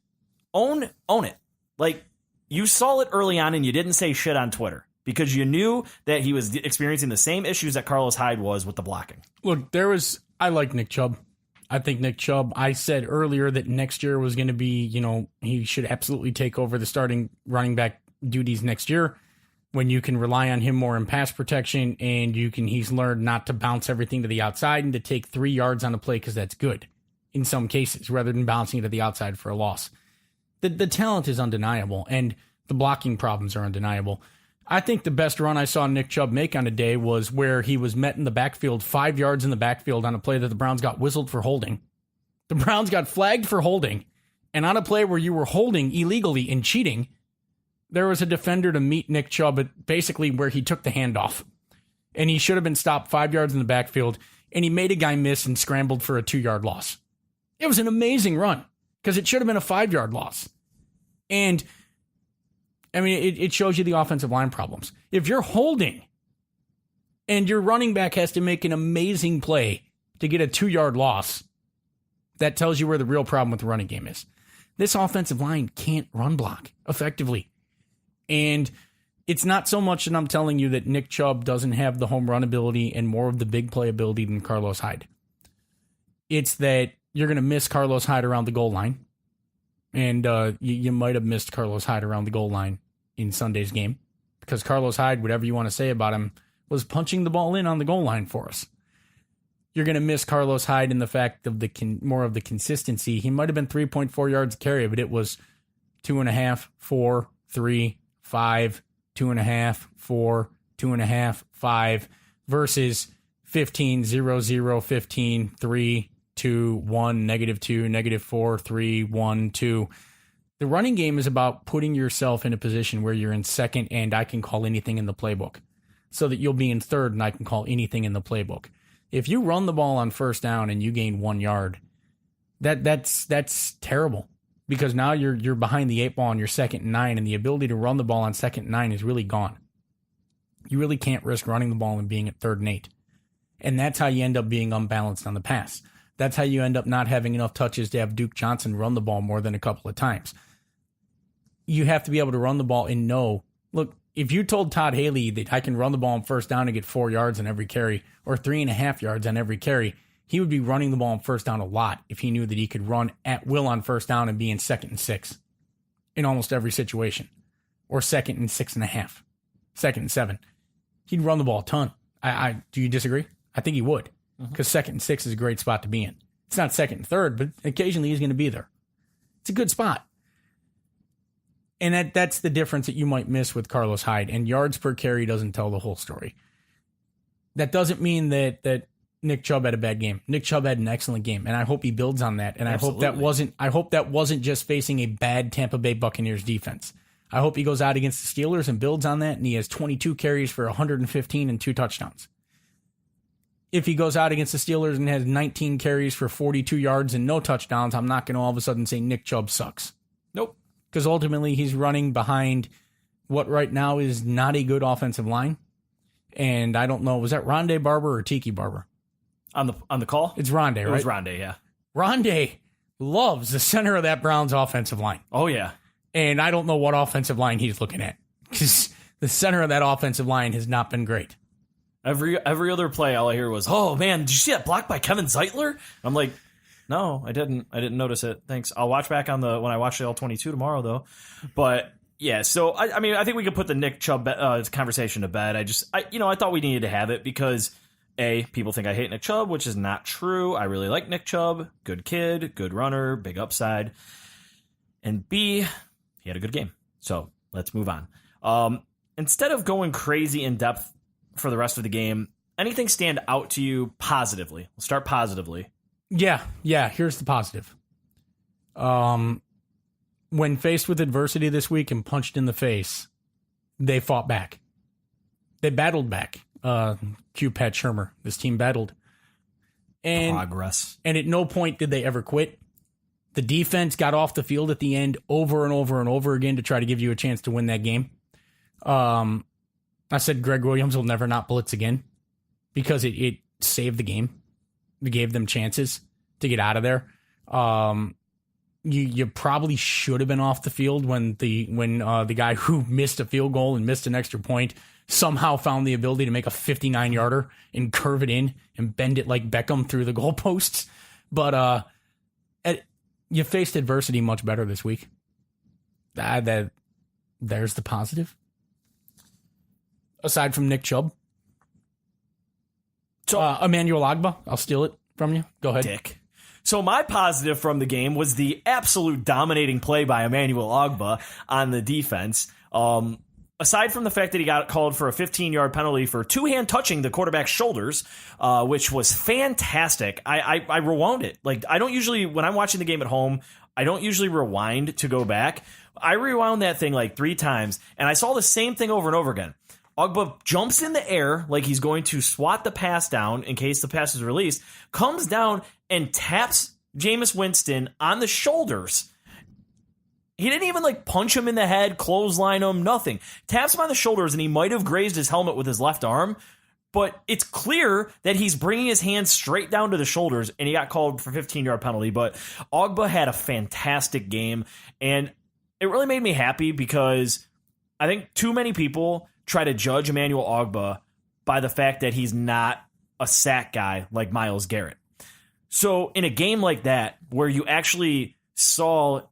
own it. Like, you saw it early on and you didn't say shit on Twitter because you knew that he was experiencing the same issues that Carlos Hyde was with the blocking. Look, I like Nick Chubb. I think Nick Chubb, I said earlier that next year was going to be, he should absolutely take over the starting running back duties next year when you can rely on him more in pass protection and he's learned not to bounce everything to the outside and to take 3 yards on a play because that's good in some cases rather than bouncing it to the outside for a loss. The talent is undeniable and the blocking problems are undeniable. I think the best run I saw Nick Chubb make on a day was where he was met in the backfield, 5 yards in the backfield on a play that the Browns got whistled for holding. The Browns got flagged for holding, and on a play where you were holding illegally and cheating, there was a defender to meet Nick Chubb at basically where he took the handoff. And he should have been stopped 5 yards in the backfield, and he made a guy miss and scrambled for a 2-yard loss. It was an amazing run because it should have been a 5-yard loss. And I mean, it shows you the offensive line problems. If you're holding and your running back has to make an amazing play to get a 2-yard loss, that tells you where the real problem with the running game is. This offensive line can't run block effectively. And it's not so much that I'm telling you that Nick Chubb doesn't have the home run ability and more of the big play ability than Carlos Hyde. It's that you're going to miss Carlos Hyde around the goal line. And you might have missed Carlos Hyde around the goal line in Sunday's game because Carlos Hyde, whatever you want to say about him, was punching the ball in on the goal line for us. You're going to miss Carlos Hyde in the fact of more of the consistency. He might have been 3.4 yards a carry, but it was 2.5, 4, 3, 5, 2.5, 4, 2.5, 5 versus 15, 0, 0, 15, 3, 2, 1, -2, -4, 3, 1, 2. The running game is about putting yourself in a position where you're in second and I can call anything in the playbook so that you'll be in third and I can call anything in the playbook. If you run the ball on first down and you gain 1 yard, that's terrible because now you're behind the 8 ball on your 2nd and 9 and the ability to run the ball on 2nd and 9 is really gone. You really can't risk running the ball and being at 3rd and 8. And that's how you end up being unbalanced on the pass. That's how you end up not having enough touches to have Duke Johnson run the ball more than a couple of times. You have to be able to run the ball and know, look, if you told Todd Haley that I can run the ball on first down and get 4 yards on every carry or 3.5 yards on every carry, he would be running the ball on first down a lot if he knew that he could run at will on first down and be in 2nd and 6 in almost every situation or 2nd and 6.5, 2nd and 7. He'd run the ball a ton. Do you disagree? I think he would. Because 2nd and 6 is a great spot to be in. It's not 2nd and 3rd, but occasionally he's going to be there. It's a good spot. And that's the difference that you might miss with Carlos Hyde. And yards per carry doesn't tell the whole story. That doesn't mean that Nick Chubb had a bad game. Nick Chubb had an excellent game, and I hope he builds on that. And Absolutely. I hope that wasn't just facing a bad Tampa Bay Buccaneers defense. I hope he goes out against the Steelers and builds on that, and he has 22 carries for 115 and 2 touchdowns. If he goes out against the Steelers and has 19 carries for 42 yards and no touchdowns, I'm not going to all of a sudden say Nick Chubb sucks. Nope. Because ultimately he's running behind what right now is not a good offensive line. And I don't know, was that Rondé Barber or Tiki Barber? On the call? It's Rondé, right? It was Rondé, yeah. Rondé loves the center of that Browns offensive line. Oh, yeah. And I don't know what offensive line he's looking at. Because the center of that offensive line has not been great. Every other play, all I hear was, "Oh man, did you see that block by Kevin Zeitler?" I'm like, "No, I didn't notice it. Thanks. I'll watch back when I watch the L22 tomorrow, though." But yeah, so I mean, I think we could put the Nick Chubb conversation to bed. I thought we needed to have it because A, people think I hate Nick Chubb, which is not true. I really like Nick Chubb, good kid, good runner, big upside, and B, he had a good game. So let's move on. Instead of going crazy in depth for the rest of the game, anything stand out to you positively? We'll start positively. Yeah. Here's the positive. When faced with adversity this week and punched in the face, they fought back. They battled back. Cue Pat Shurmur. This team battled. And progress. And at no point did they ever quit. The defense got off the field at the end over and over and over again to try to give you a chance to win that game. I said Greg Williams will never not blitz again because it saved the game. It gave them chances to get out of there. You probably should have been off the field when the guy who missed a field goal and missed an extra point somehow found the ability to make a 59-yarder and curve it in and bend it like Beckham through the goalposts. But you faced adversity much better this week. There's the positive. Aside from Nick Chubb. So Emmanuel Ogbah, I'll steal it from you. Go ahead. Dick. So my positive from the game was the absolute dominating play by Emmanuel Ogbah on the defense. aside from the fact that he got called for a 15-yard penalty for two-hand touching the quarterback's shoulders, which was fantastic. I rewound it. Like, I don't usually, when I'm watching the game at home, I don't usually rewind to go back. I rewound that thing like 3 times, and I saw the same thing over and over again. Ogba jumps in the air like he's going to swat the pass down in case the pass is released, comes down and taps Jameis Winston on the shoulders. He didn't even like punch him in the head, clothesline him, nothing. Taps him on the shoulders, and he might have grazed his helmet with his left arm, but it's clear that he's bringing his hands straight down to the shoulders, and he got called for 15-yard penalty. But Ogba had a fantastic game, and it really made me happy because I think too many people try to judge Emmanuel Ogba by the fact that he's not a sack guy like Myles Garrett. So in a game like that, where you actually saw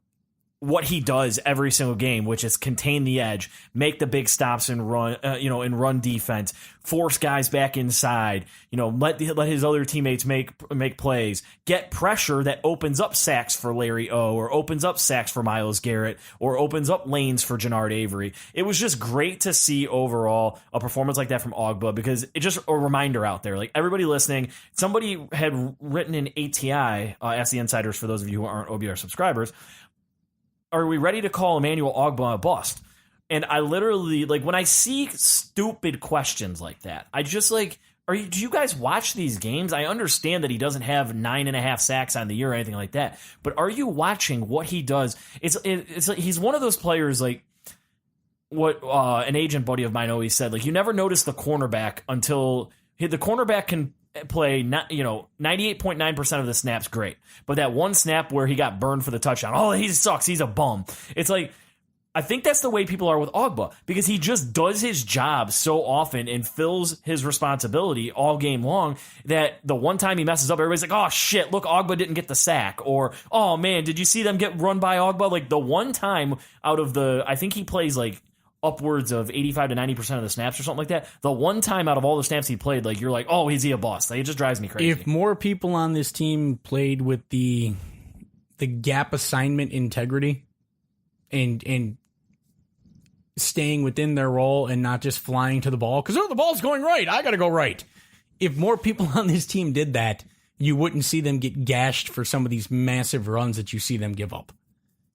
what he does every single game, which is contain the edge, make the big stops and run, and run defense, force guys back inside, let his other teammates make plays, get pressure that opens up sacks for Larry O, or opens up sacks for Myles Garrett, or opens up lanes for Jannard Avery. It was just great to see overall a performance like that from Ogba, because it's just a reminder out there. Like, everybody listening, somebody had written in ATI, Ask the Insiders, for those of you who aren't OBR subscribers, are we ready to call Emmanuel Ogba a bust? And I literally, like, when I see stupid questions like that, I just like, do you guys watch these games? I understand that he doesn't have 9.5 sacks on the year or anything like that, but are you watching what he does? It's like he's one of those players, like what an agent buddy of mine always said, like, you never notice the cornerback until the cornerback can play 98.9% of the snaps great, but that one snap where he got burned for the touchdown, oh, he sucks, he's a bum. It's like, I think that's the way people are with Ogba, because he just does his job so often and fills his responsibility all game long, that the one time he messes up, everybody's like, oh shit, look, Ogba didn't get the sack, or oh man, did you see them get run by Ogba? Like, the one time out of I think he plays like upwards of 85 to 90% of the snaps or something like that. The one time out of all the snaps he played, like, you're like, oh, is he a boss? Like, it just drives me crazy. If more people on this team played with the gap assignment integrity and staying within their role and not just flying to the ball, because the ball's going right, I got to go right. If more people on this team did that, you wouldn't see them get gashed for some of these massive runs that you see them give up.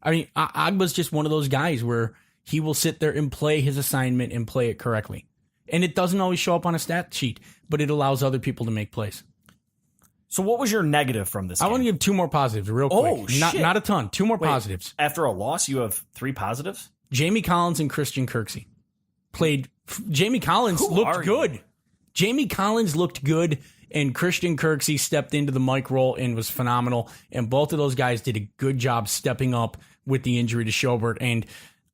I mean, Agba's just one of those guys where he will sit there and play his assignment and play it correctly. And it doesn't always show up on a stat sheet, but it allows other people to make plays. So what was your negative from this game? I want to give 2 more positives real quick. Oh, shit. Not a ton. 2 more positives. After a loss, you have 3 positives? Jamie Collins and Christian Kirksey played. Jamie Collins looked good. Jamie Collins looked good, and Christian Kirksey stepped into the mic role and was phenomenal. And both of those guys did a good job stepping up with the injury to Schobert. And,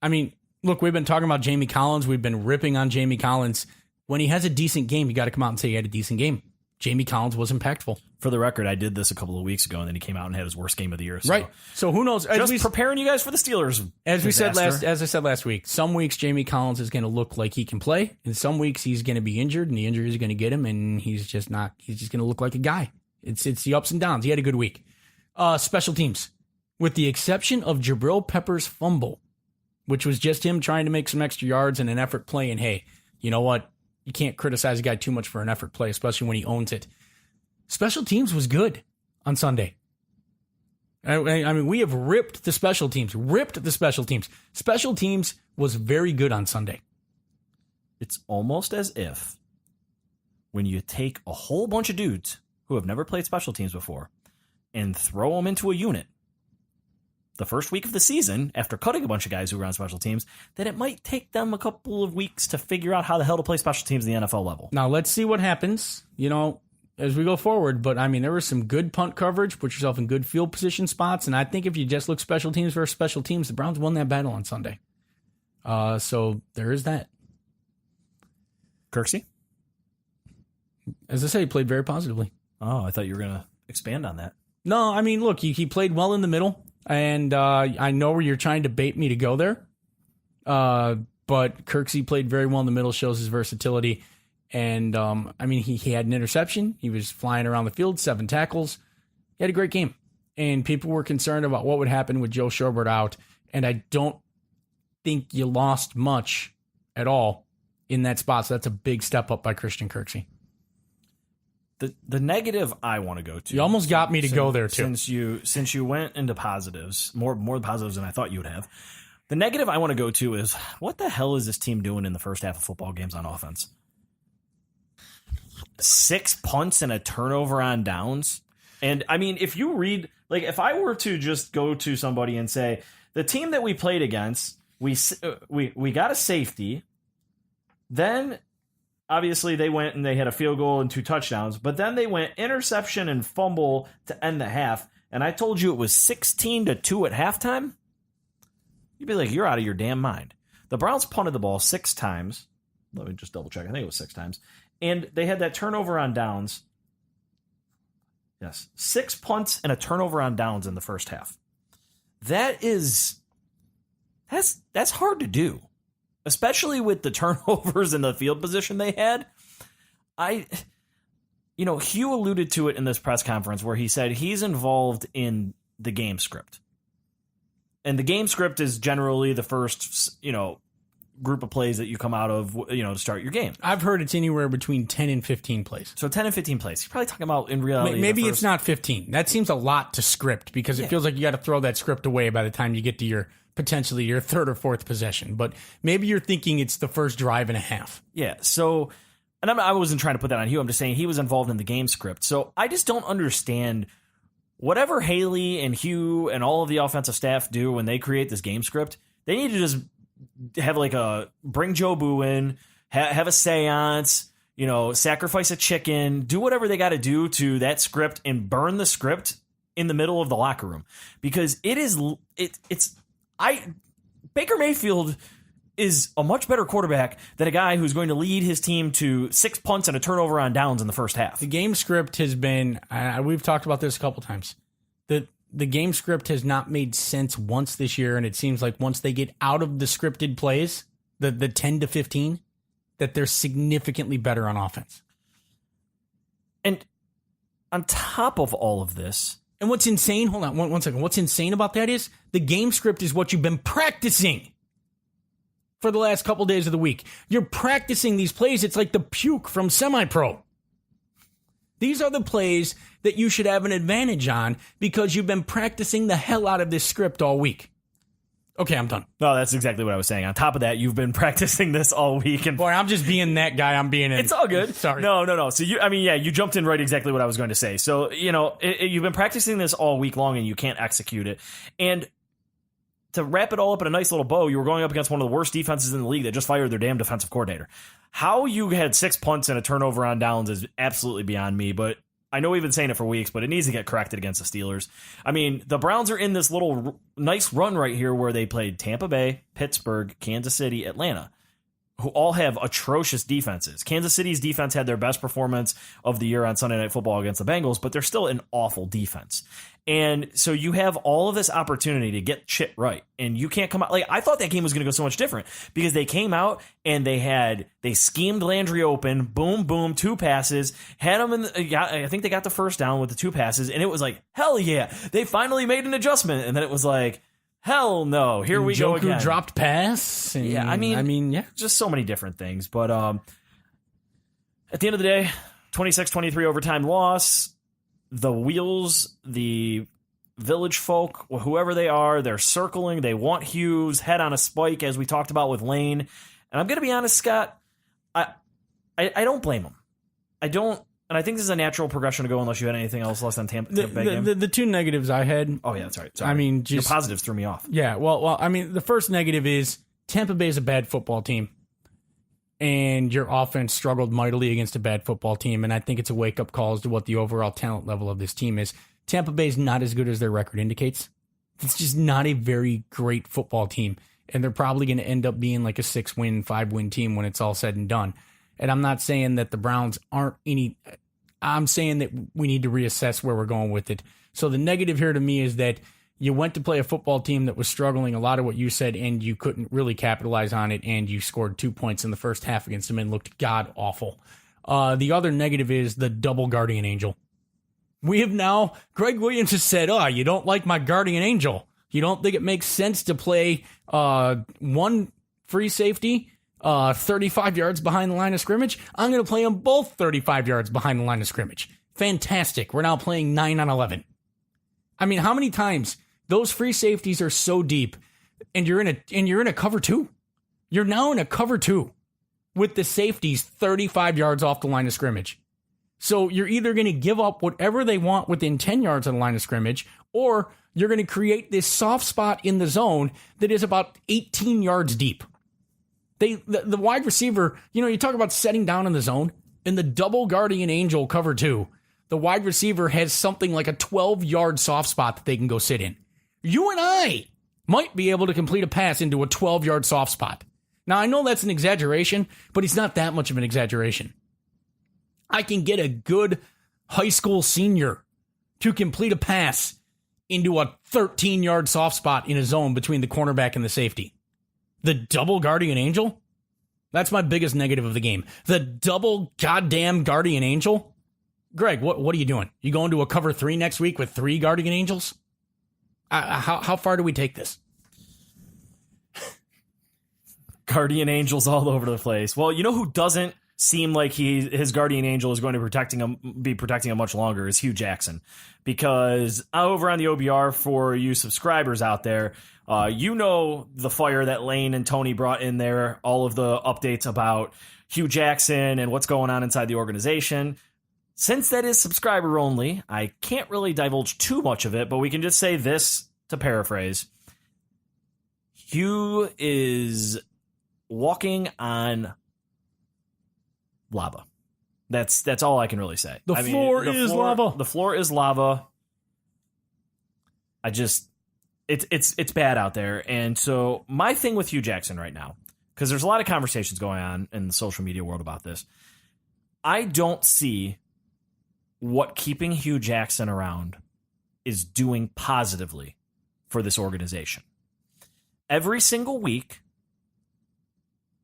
I mean, look, we've been talking about Jamie Collins. We've been ripping on Jamie Collins. When he has a decent game, you got to come out and say he had a decent game. Jamie Collins was impactful. For the record, I did this a couple of weeks ago, and then he came out and had his worst game of the year. So. Right. So who knows? Just preparing you guys for the Steelers. As I said last week, some weeks Jamie Collins is going to look like he can play, and some weeks he's going to be injured, and the injury is going to get him, and he's just not. He's just going to look like a guy. It's the ups and downs. He had a good week. Special teams, with the exception of Jabril Peppers' fumble, which was just him trying to make some extra yards and an effort play. And hey, you know what? You can't criticize a guy too much for an effort play, especially when he owns it. Special teams was good on Sunday. I mean, we have ripped the special teams. Special teams was very good on Sunday. It's almost as if when you take a whole bunch of dudes who have never played special teams before and throw them into a unit the first week of the season, after cutting a bunch of guys who were on special teams, that it might take them a couple of weeks to figure out how the hell to play special teams in the NFL level. Now, let's see what happens, as we go forward. But, I mean, there was some good punt coverage, put yourself in good field position spots, and I think if you just look special teams versus special teams, the Browns won that battle on Sunday. So there is that. Kirksey? As I say, he played very positively. Oh, I thought you were going to expand on that. No, I mean, look, he played well in the middle. And I know where you're trying to bait me to go there. But Kirksey played very well in the middle, shows his versatility. And, I mean, he had an interception. He was flying around the field, 7 tackles. He had a great game. And people were concerned about what would happen with Joe Schobert out. And I don't think you lost much at all in that spot. So that's a big step up by Christian Kirksey. The negative I want to go to. You almost got me to go there too. Since you went into positives, more positives than I thought you would have. The negative I want to go to is, what the hell is this team doing in the first half of football games on offense? 6 punts and a turnover on downs. And I mean, if you read, like, if I were to just go to somebody and say, the team that we played against, we got a safety, then obviously they went and they had a field goal and 2 touchdowns, but then they went interception and fumble to end the half. And I told you it was 16-2 at halftime. You'd be like, you're out of your damn mind. The Browns punted the ball 6 times. Let me just double check. I think it was 6 times. And they had that turnover on downs. Yes. 6 punts and a turnover on downs in the first half. That's hard to do, especially with the turnovers and the field position they had. Hugh alluded to it in this press conference where he said he's involved in the game script. And the game script is generally the first, group of plays that you come out of, to start your game. I've heard it's anywhere between 10 and 15 plays. So 10 and 15 plays. You're probably talking about, in reality, maybe it's not 15. That seems a lot to script because it feels like you got to throw that script away by the time you get to potentially your third or fourth possession. But maybe you're thinking it's the first drive and a half. Yeah. So, and I wasn't trying to put that on Hugh. I'm just saying he was involved in the game script. So I just don't understand whatever Haley and Hugh and all of the offensive staff do when they create this game script. They need to just have bring Joe Boo in, have a seance, sacrifice a chicken, do whatever they got to do to that script and burn the script in the middle of the locker room, because Baker Mayfield is a much better quarterback than a guy who's going to lead his team to 6 punts and a turnover on downs in the first half. The game script has been, we've talked about this a couple times, the game script has not made sense once this year, and it seems like once they get out of the scripted plays, the 10 to 15, that they're significantly better on offense. And on top of all of this, and what's insane, hold on one second, what's insane about that is the game script is what you've been practicing for the last couple days of the week. You're practicing these plays. It's like the puke from semi-pro. These are the plays that you should have an advantage on because you've been practicing the hell out of this script all week. Okay, I'm done. No, that's exactly what I was saying. On top of that, you've been practicing this all week. And boy, I'm just being that guy. I'm being in. It's all good. Sorry. No. So you jumped in right exactly what I was going to say. So, you've been practicing this all week long and you can't execute it. And to wrap it all up in a nice little bow, you were going up against one of the worst defenses in the league that just fired their damn defensive coordinator. How you had 6 punts and a turnover on downs is absolutely beyond me, but I know we've been saying it for weeks, but it needs to get corrected against the Steelers. I mean, the Browns are in this little nice run right here where they played Tampa Bay, Pittsburgh, Kansas City, Atlanta, who all have atrocious defenses. Kansas City's defense had their best performance of the year on Sunday Night Football against the Bengals, but they're still an awful defense. And so you have all of this opportunity to get shit right, and you can't come out. Like, I thought that game was going to go so much different because they came out and they schemed Landry open, boom, boom, 2 passes, had him I think they got the first down with the 2 passes, and it was like, hell yeah, they finally made an adjustment. And then it was like, hell no, here we go again. Dropped pass. And, yeah, I mean, just so many different things. But at the end of the day, 26-23 overtime loss. The wheels, the village folk, whoever they are, they're circling. They want Hugh's head on a spike, as we talked about with Lane. And I'm going to be honest, Scott, I don't blame him. I don't. And I think this is a natural progression to go unless you had anything else less than Tampa Bay game. The 2 negatives I had. Oh, yeah, that's right. Sorry. I mean, your positives threw me off. Yeah, well, I mean, the first negative is Tampa Bay is a bad football team. And your offense struggled mightily against a bad football team. And I think it's a wake-up call as to what the overall talent level of this team is. Tampa Bay is not as good as their record indicates. It's just not a very great football team. And they're probably going to end up being like a 6-win, 5-win team when it's all said and done. And I'm not saying that the Browns aren't any... I'm saying that we need to reassess where we're going with it. So the negative here to me is that you went to play a football team that was struggling, a lot of what you said, and you couldn't really capitalize on it, and you scored 2 points in the first half against them and looked god-awful. The other negative is the double guardian angel. We have now, Greg Williams has said, you don't like my guardian angel. You don't think it makes sense to play one free safety 35 yards behind the line of scrimmage. I'm going to play them both 35 yards behind the line of scrimmage. Fantastic. We're now playing 9 on 11. I mean, how many times those free safeties are so deep and you're in a cover 2? You're now in a cover 2 with the safeties 35 yards off the line of scrimmage. So you're either going to give up whatever they want within 10 yards of the line of scrimmage, or you're going to create this soft spot in the zone that is about 18 yards deep. The wide receiver, you talk about setting down in the zone. In the double guardian angel cover 2, the wide receiver has something like a 12-yard soft spot that they can go sit in. You and I might be able to complete a pass into a 12-yard soft spot. Now, I know that's an exaggeration, but it's not that much of an exaggeration. I can get a good high school senior to complete a pass into a 13-yard soft spot in a zone between the cornerback and the safety. The double guardian angel? That's my biggest negative of the game. The double goddamn guardian angel? Greg, what are you doing? You going to a cover 3 next week with 3 guardian angels? How far do we take this? Guardian angels all over the place. Well, you know who doesn't seem like his guardian angel is going to be protecting him much longer is Hue Jackson. Because over on the OBR, for you subscribers out there, the fire that Lane and Tony brought in there, all of the updates about Hue Jackson and what's going on inside the organization. Since that is subscriber only, I can't really divulge too much of it, but we can just say this to paraphrase. Hue is walking on lava. That's all I can really say. The floor is lava. The floor is lava. It's bad out there. And so my thing with Hue Jackson right now, because there's a lot of conversations going on in the social media world about this, I don't see what keeping Hue Jackson around is doing positively for this organization. Every single week,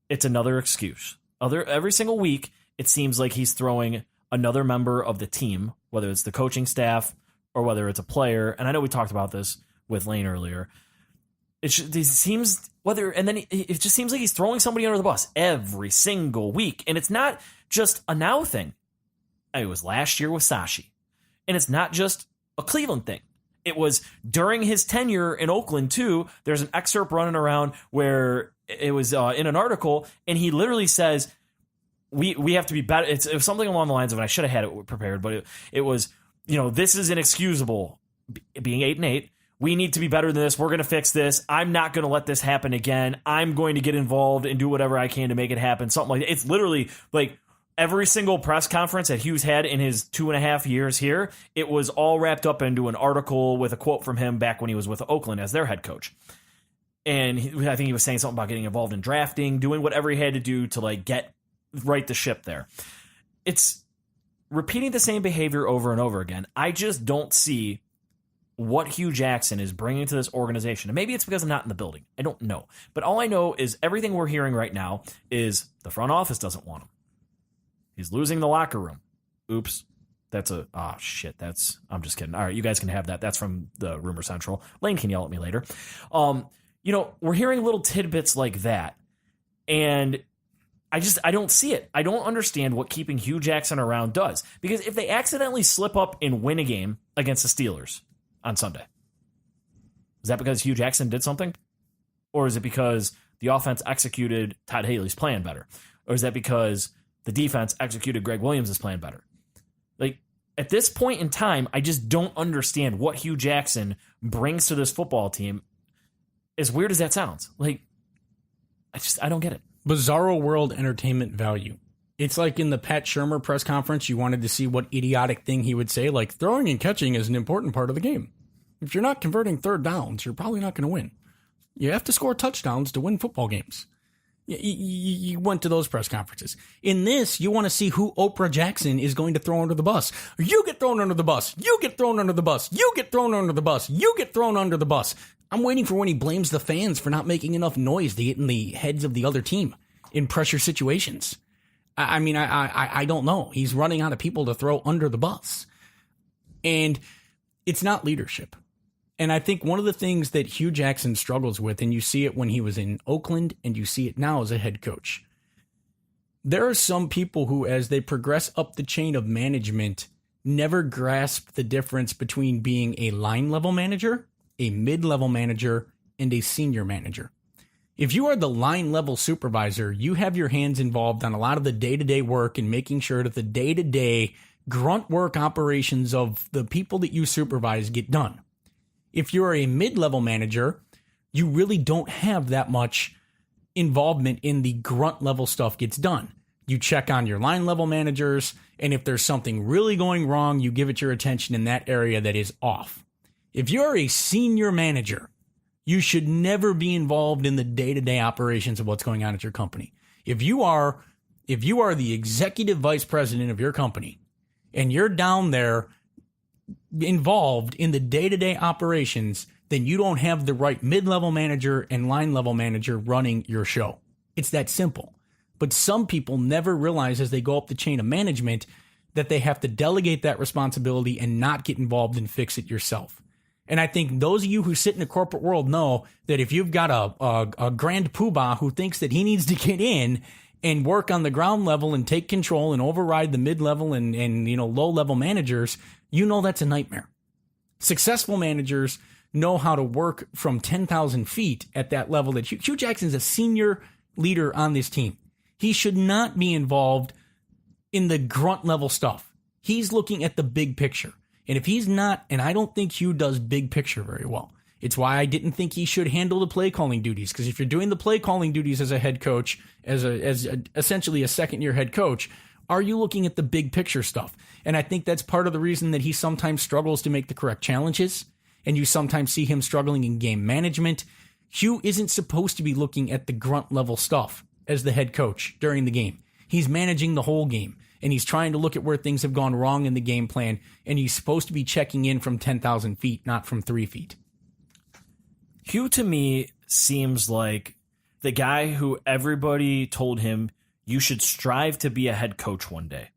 it's another excuse. Every single week, it seems like he's throwing another member of the team, whether it's the coaching staff or whether it's a player. And I know we talked about this with Lane earlier. It just seems like he's throwing somebody under the bus every single week. And it's not just a now thing. It was last year with Sashi. And it's not just a Cleveland thing. It was during his tenure in Oakland, too. There's an excerpt running around where it was in an article, and he literally says, we have to be better. It was something along the lines of, and I should have had it prepared, but it was, this is inexcusable. Being 8-8, we need to be better than this. We're going to fix this. I'm not going to let this happen again. I'm going to get involved and do whatever I can to make it happen. Something like that. It's literally like every single press conference that Hugh's had in his 2.5 years here, it was all wrapped up into an article with a quote from him back when he was with Oakland as their head coach. And I think he was saying something about getting involved in drafting, doing whatever he had to do to right the ship there. It's repeating the same behavior over and over again. I just don't see what Hue Jackson is bringing to this organization. And maybe it's because I'm not in the building. I don't know. But all I know is everything we're hearing right now is the front office doesn't want him. He's losing the locker room. Oops. I'm just kidding. All right, you guys can have that. That's from the Rumor Central. Lane can yell at me later. We're hearing little tidbits like that. And I don't see it. I don't understand what keeping Hue Jackson around does. Because if they accidentally slip up and win a game against the Steelers on Sunday, is that because Hue Jackson did something? Or is it because the offense executed Todd Haley's plan better? Or is that because the defense executed Greg Williams' plan better? At this point in time, I just don't understand what Hue Jackson brings to this football team. As weird as that sounds. I don't get it. Bizarro world entertainment value. It's like in the Pat Shurmur press conference, you wanted to see what idiotic thing he would say, like throwing and catching is an important part of the game. If you're not converting third downs, you're probably not going to win. You have to score touchdowns to win football games. You went to those press conferences. In this, you want to see who Oprah Jackson is going to throw under the bus. You get thrown under the bus. You get thrown under the bus. You get thrown under the bus. You get thrown under the bus. I'm waiting for when he blames the fans for not making enough noise to get in the heads of the other team in pressure situations. I don't know. He's running out of people to throw under the bus. And it's not leadership. And I think one of the things that Hue Jackson struggles with, and you see it when he was in Oakland and you see it now as a head coach, there are some people who, as they progress up the chain of management, never grasp the difference between being a line level manager, a mid-level manager, and a senior manager. If you are the line level supervisor, you have your hands involved on a lot of the day-to-day work and making sure that the day-to-day grunt work operations of the people that you supervise get done. If you're a mid-level manager, you really don't have that much involvement in the grunt level stuff gets done. You check on your line level managers, and if there's something really going wrong, you give it your attention in that area that is off. If you're a senior manager, you should never be involved in the day-to-day operations of what's going on at your company. If you are the executive vice president of your company and you're down there involved in the day-to-day operations, then you don't have the right mid-level manager and line-level manager running your show. It's that simple. But some people never realize as they go up the chain of management that they have to delegate that responsibility and not get involved and fix it yourself. And I think those of you who sit in the corporate world know that if you've got a grand poobah who thinks that he needs to get in and work on the ground level and take control and override the mid-level and low-level managers, you know that's a nightmare. Successful managers know how to work from 10,000 feet at that level. That Hue Jackson is a senior leader on this team. He should not be involved in the grunt level stuff. He's looking at the big picture. And if he's not, and I don't think Hue does big picture very well. It's why I didn't think he should handle the play calling duties. Because if you're doing the play calling duties as a head coach, as essentially a second year head coach, are you looking at the big picture stuff? And I think that's part of the reason that he sometimes struggles to make the correct challenges. And you sometimes see him struggling in game management. Hue isn't supposed to be looking at the grunt level stuff as the head coach during the game. He's managing the whole game, and he's trying to look at where things have gone wrong in the game plan, and he's supposed to be checking in from 10,000 feet, not from 3 feet. Hue, to me, seems like the guy who everybody told him you should strive to be a head coach one day.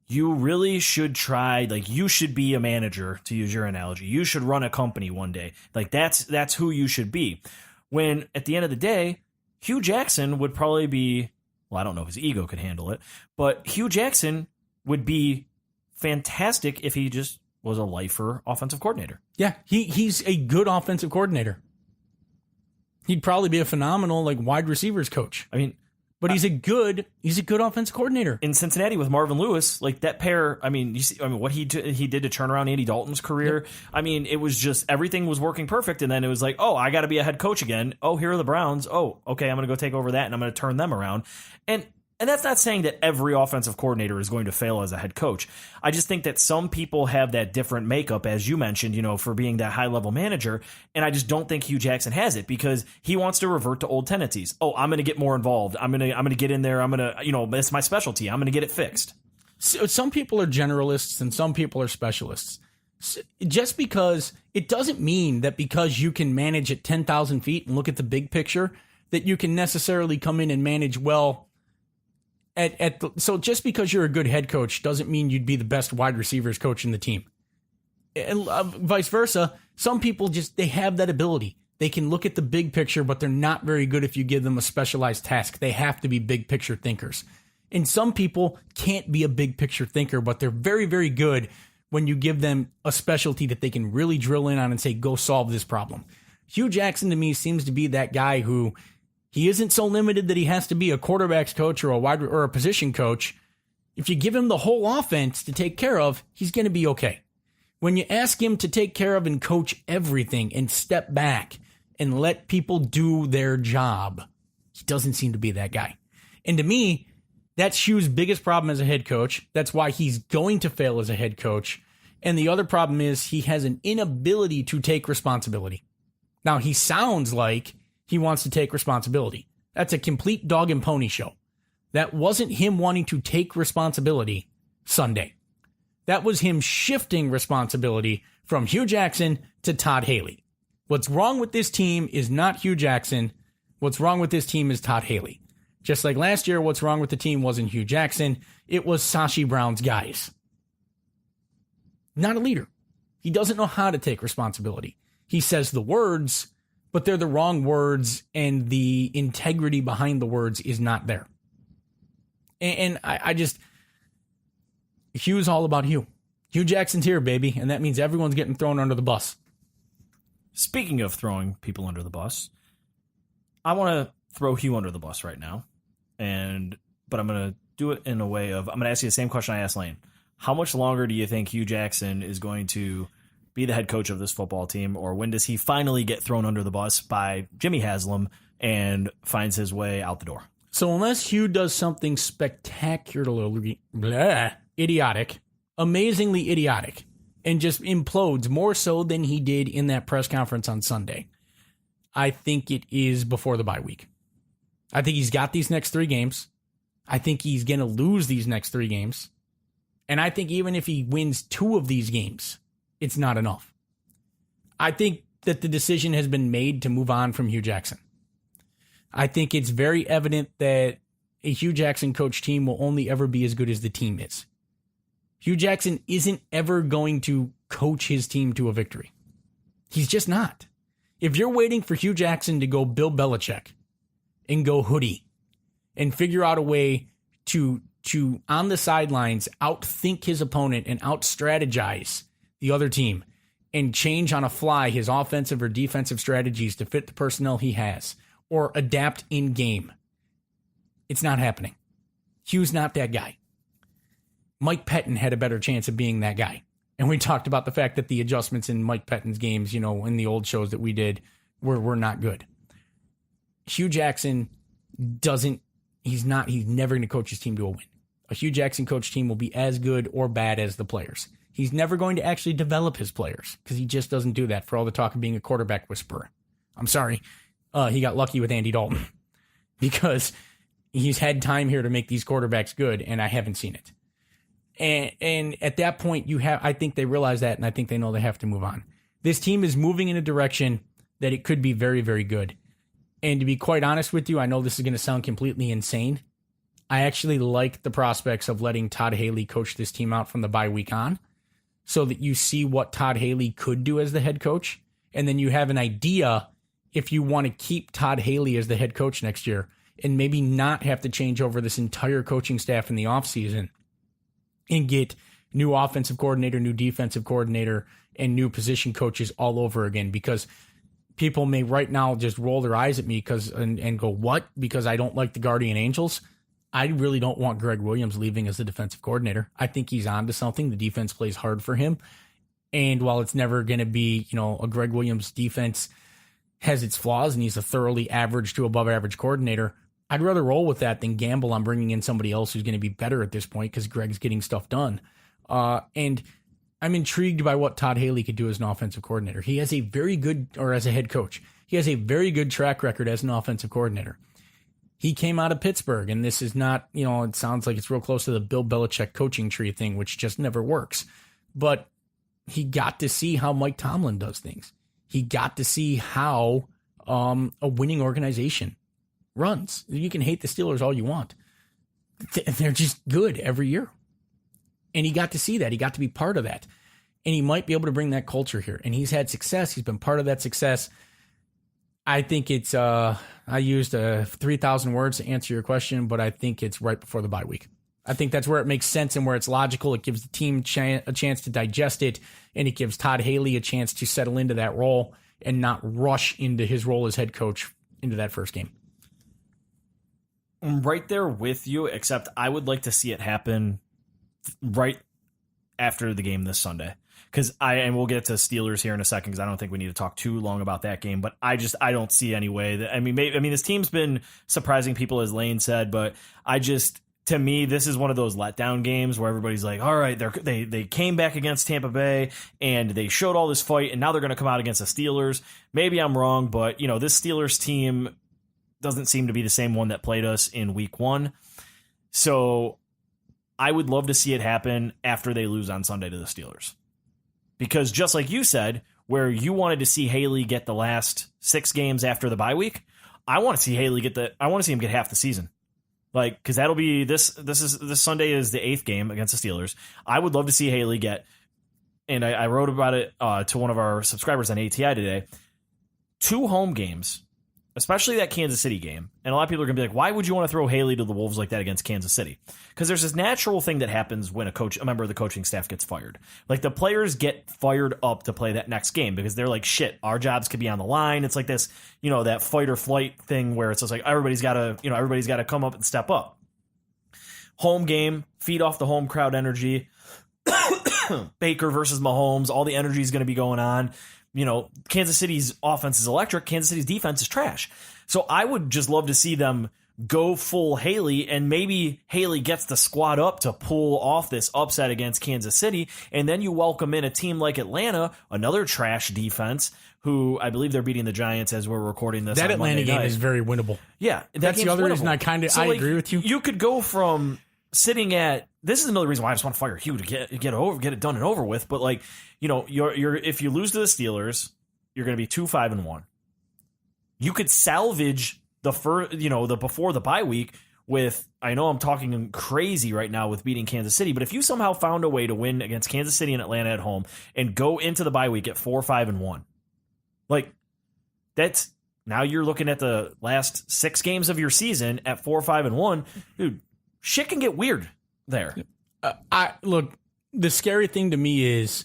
You really should try, like, you should be a manager, to use your analogy. You should run a company one day. Like, that's who you should be. When, at the end of the day, Hue Jackson would probably be, well, I don't know if his ego could handle it, but Hue Jackson would be fantastic if he just was a lifer offensive coordinator. Yeah, he's a good offensive coordinator. He'd probably be a phenomenal wide receivers coach. I mean, but he's a good offensive coordinator. In Cincinnati with Marvin Lewis, like that pair, I mean, you see, what he did to turn around Andy Dalton's career. Yep. I mean, it was just everything was working perfect, and then it was like, oh, I got to be a head coach again. Oh, here are the Browns. Oh, okay, I'm going to go take over that, and I'm going to turn them around. And that's not saying that every offensive coordinator is going to fail as a head coach. I just think that some people have that different makeup, as you mentioned, for being that high-level manager, and I just don't think Hue Jackson has it because he wants to revert to old tendencies. Oh, I'm going to get more involved. I'm going to get in there. I'm going to, it's my specialty. I'm going to get it fixed. So some people are generalists and some people are specialists. Just because it doesn't mean that because you can manage at 10,000 feet and look at the big picture that you can necessarily come in and manage well. So just because you're a good head coach doesn't mean you'd be the best wide receivers coach in the team. And vice versa, some people they have that ability. They can look at the big picture, but they're not very good if you give them a specialized task. They have to be big picture thinkers. And some people can't be a big picture thinker, but they're very, very good when you give them a specialty that they can really drill in on and say, go solve this problem. Hue Jackson to me seems to be that guy who he isn't so limited that he has to be a quarterback's coach or a position coach. If you give him the whole offense to take care of, he's going to be okay. When you ask him to take care of and coach everything and step back and let people do their job, he doesn't seem to be that guy. And to me, that's Hue's biggest problem as a head coach. That's why he's going to fail as a head coach. And the other problem is he has an inability to take responsibility. Now, he sounds like he wants to take responsibility. That's a complete dog and pony show. That wasn't him wanting to take responsibility Sunday. That was him shifting responsibility from Hue Jackson to Todd Haley. What's wrong with this team is not Hue Jackson. What's wrong with this team is Todd Haley. Just like last year, what's wrong with the team wasn't Hue Jackson. It was Sashi Brown's guys. Not a leader. He doesn't know how to take responsibility. He says the words, but they're the wrong words, and the integrity behind the words is not there. And I just, Hue's all about Hue. Hue Jackson's here, baby, and that means everyone's getting thrown under the bus. Speaking of throwing people under the bus, I want to throw Hue under the bus right now, but I'm going to do it in a way of, I'm going to ask you the same question I asked Lane. How much longer do you think Hue Jackson is going to be the head coach of this football team, or when does he finally get thrown under the bus by Jimmy Haslam and finds his way out the door? So unless Hue does something spectacularly idiotic, amazingly idiotic, and just implodes more so than he did in that press conference on Sunday, I think it is before the bye week. I think he's got these next 3 games. I think he's going to lose these next 3 games. And I think even if he wins 2 of these games, it's not enough. I think that the decision has been made to move on from Hue Jackson. I think it's very evident that a Hue Jackson coach team will only ever be as good as the team is. Hue Jackson isn't ever going to coach his team to a victory. He's just not. If you're waiting for Hue Jackson to go Bill Belichick and go hoodie and figure out a way to on the sidelines outthink his opponent and out-strategize the other team and change on a fly his offensive or defensive strategies to fit the personnel he has or adapt in game, it's not happening. Hue's not that guy. Mike Pettin had a better chance of being that guy. And we talked about the fact that the adjustments in Mike Pettin's games, in the old shows that we did were not good. Hue Jackson he's never going to coach his team to a win. A Hue Jackson coach team will be as good or bad as the players. He's never going to actually develop his players because he just doesn't do that for all the talk of being a quarterback whisperer. I'm sorry. He got lucky with Andy Dalton because he's had time here to make these quarterbacks good, and I haven't seen it. And at that point, I think they realize that, and I think they know they have to move on. This team is moving in a direction that it could be very, very good. And to be quite honest with you, I know this is going to sound completely insane. I actually like the prospects of letting Todd Haley coach this team out from the bye week on so that you see what Todd Haley could do as the head coach. And then you have an idea if you want to keep Todd Haley as the head coach next year and maybe not have to change over this entire coaching staff in the offseason and get new offensive coordinator, new defensive coordinator, and new position coaches all over again, because people may right now just roll their eyes at me and go, what? Because I don't like the Guardian Angels. I really don't want Greg Williams leaving as the defensive coordinator. I think he's on to something. The defense plays hard for him. And while it's never going to be, a Greg Williams defense has its flaws and he's a thoroughly average to above average coordinator, I'd rather roll with that than gamble on bringing in somebody else who's going to be better at this point because Greg's getting stuff done. And I'm intrigued by what Todd Haley could do as an offensive coordinator. He has as a head coach, he has a very good track record as an offensive coordinator. He came out of Pittsburgh, and this is not, it sounds like it's real close to the Bill Belichick coaching tree thing, which just never works. But he got to see how Mike Tomlin does things. He got to see how a winning organization runs. You can hate the Steelers all you want. They're just good every year. And he got to see that. He got to be part of that. And he might be able to bring that culture here. And he's had success. He's been part of that success. I think it's, I used 3,000 words to answer your question, but I think it's right before the bye week. I think that's where it makes sense and where it's logical. It gives the team a chance to digest it, and it gives Todd Haley a chance to settle into that role and not rush into his role as head coach into that first game. I'm right there with you, except I would like to see it happen right after the game this Sunday. And we'll get to Steelers here in a second because I don't think we need to talk too long about that game. But I don't see any way that, this team's been surprising people, as Lane said, but to me, this is one of those letdown games where everybody's like, all right, they came back against Tampa Bay and they showed all this fight and now they're going to come out against the Steelers. Maybe I'm wrong, but this Steelers team doesn't seem to be the same one that played us in week 1. So I would love to see it happen after they lose on Sunday to the Steelers. Because just like you said, where you wanted to see Haley get the last 6 games after the bye week, I want to see him get half the season. Because that'll be this Sunday is the 8th game against the Steelers. I would love to see Haley get, and I wrote about it to one of our subscribers on ATI today, 2 home games especially that Kansas City game. And a lot of people are going to be like, why would you want to throw Haley to the Wolves like that against Kansas City? Because there's this natural thing that happens when a member of the coaching staff gets fired. Like, the players get fired up to play that next game because they're like, shit, our jobs could be on the line. It's like this, that fight or flight thing where it's just like everybody's got to come up and step up. Home game, feed off the home crowd energy. Baker versus Mahomes, all the energy is going to be going on. Kansas City's offense is electric. Kansas City's defense is trash. So I would just love to see them go full Haley, and maybe Haley gets the squad up to pull off this upset against Kansas City. And then you welcome in a team like Atlanta, another trash defense, who I believe they're beating the Giants as we're recording this. That Atlanta game is very winnable. Yeah. That's the other reason I agree with you. You could go from sitting at, this is another reason why I just want to fire Hue to get it done and over with. But you're if you lose to the Steelers, you're going to be 2-5-1. You could salvage the before the bye week with, I know I'm talking crazy right now with beating Kansas City, but if you somehow found a way to win against Kansas City and Atlanta at home and go into the bye week at 4-5-1, that's, now you're looking at the last 6 games of your season at 4-5-1, dude. Shit can get weird there. Look, the scary thing to me is,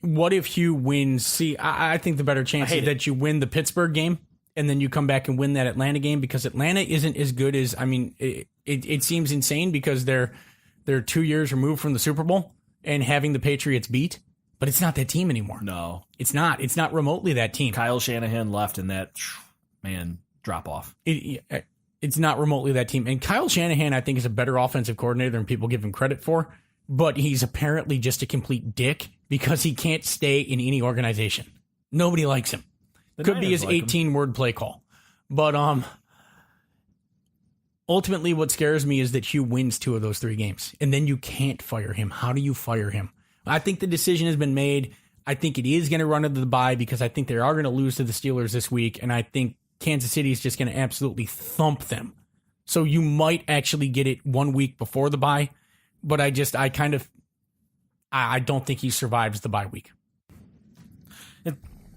what if Hue wins? See, I think the better chance is that you win the Pittsburgh game and then you come back and win that Atlanta game, because Atlanta isn't as good as, it seems insane because they're 2 years removed from the Super Bowl and having the Patriots beat, but it's not that team anymore. No, it's not. It's not remotely that team. Kyle Shanahan left in that, drop off. It's not remotely that team. And Kyle Shanahan, I think, is a better offensive coordinator than people give him credit for. But he's apparently just a complete dick because he can't stay in any organization. Nobody likes him. Could be his 18-word play call. But ultimately what scares me is that Hue wins 2 of those 3 games. And then you can't fire him. How do you fire him? I think the decision has been made. I think it is going to run into the bye because I think they are going to lose to the Steelers this week. And I think Kansas City is just going to absolutely thump them. So you might actually get it 1 week before the bye, but I don't think he survives the bye week.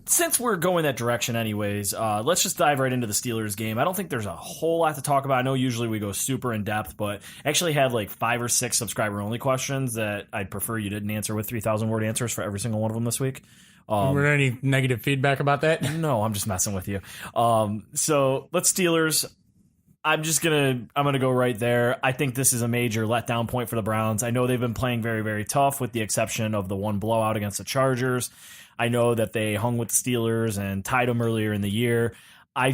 Since we're going that direction anyways, let's just dive right into the Steelers game. I don't think there's a whole lot to talk about. I know usually we go super in depth, but I actually had 5 or 6 subscriber only questions that I'd prefer you didn't answer with 3,000 word answers for every single one of them this week. Were there any negative feedback about that? No, I'm just messing with you. So let's Steelers. I'm gonna go right there. I think this is a major letdown point for the Browns. I know they've been playing very, very tough with the exception of the one blowout against the Chargers. I know that they hung with the Steelers and tied them earlier in the year. I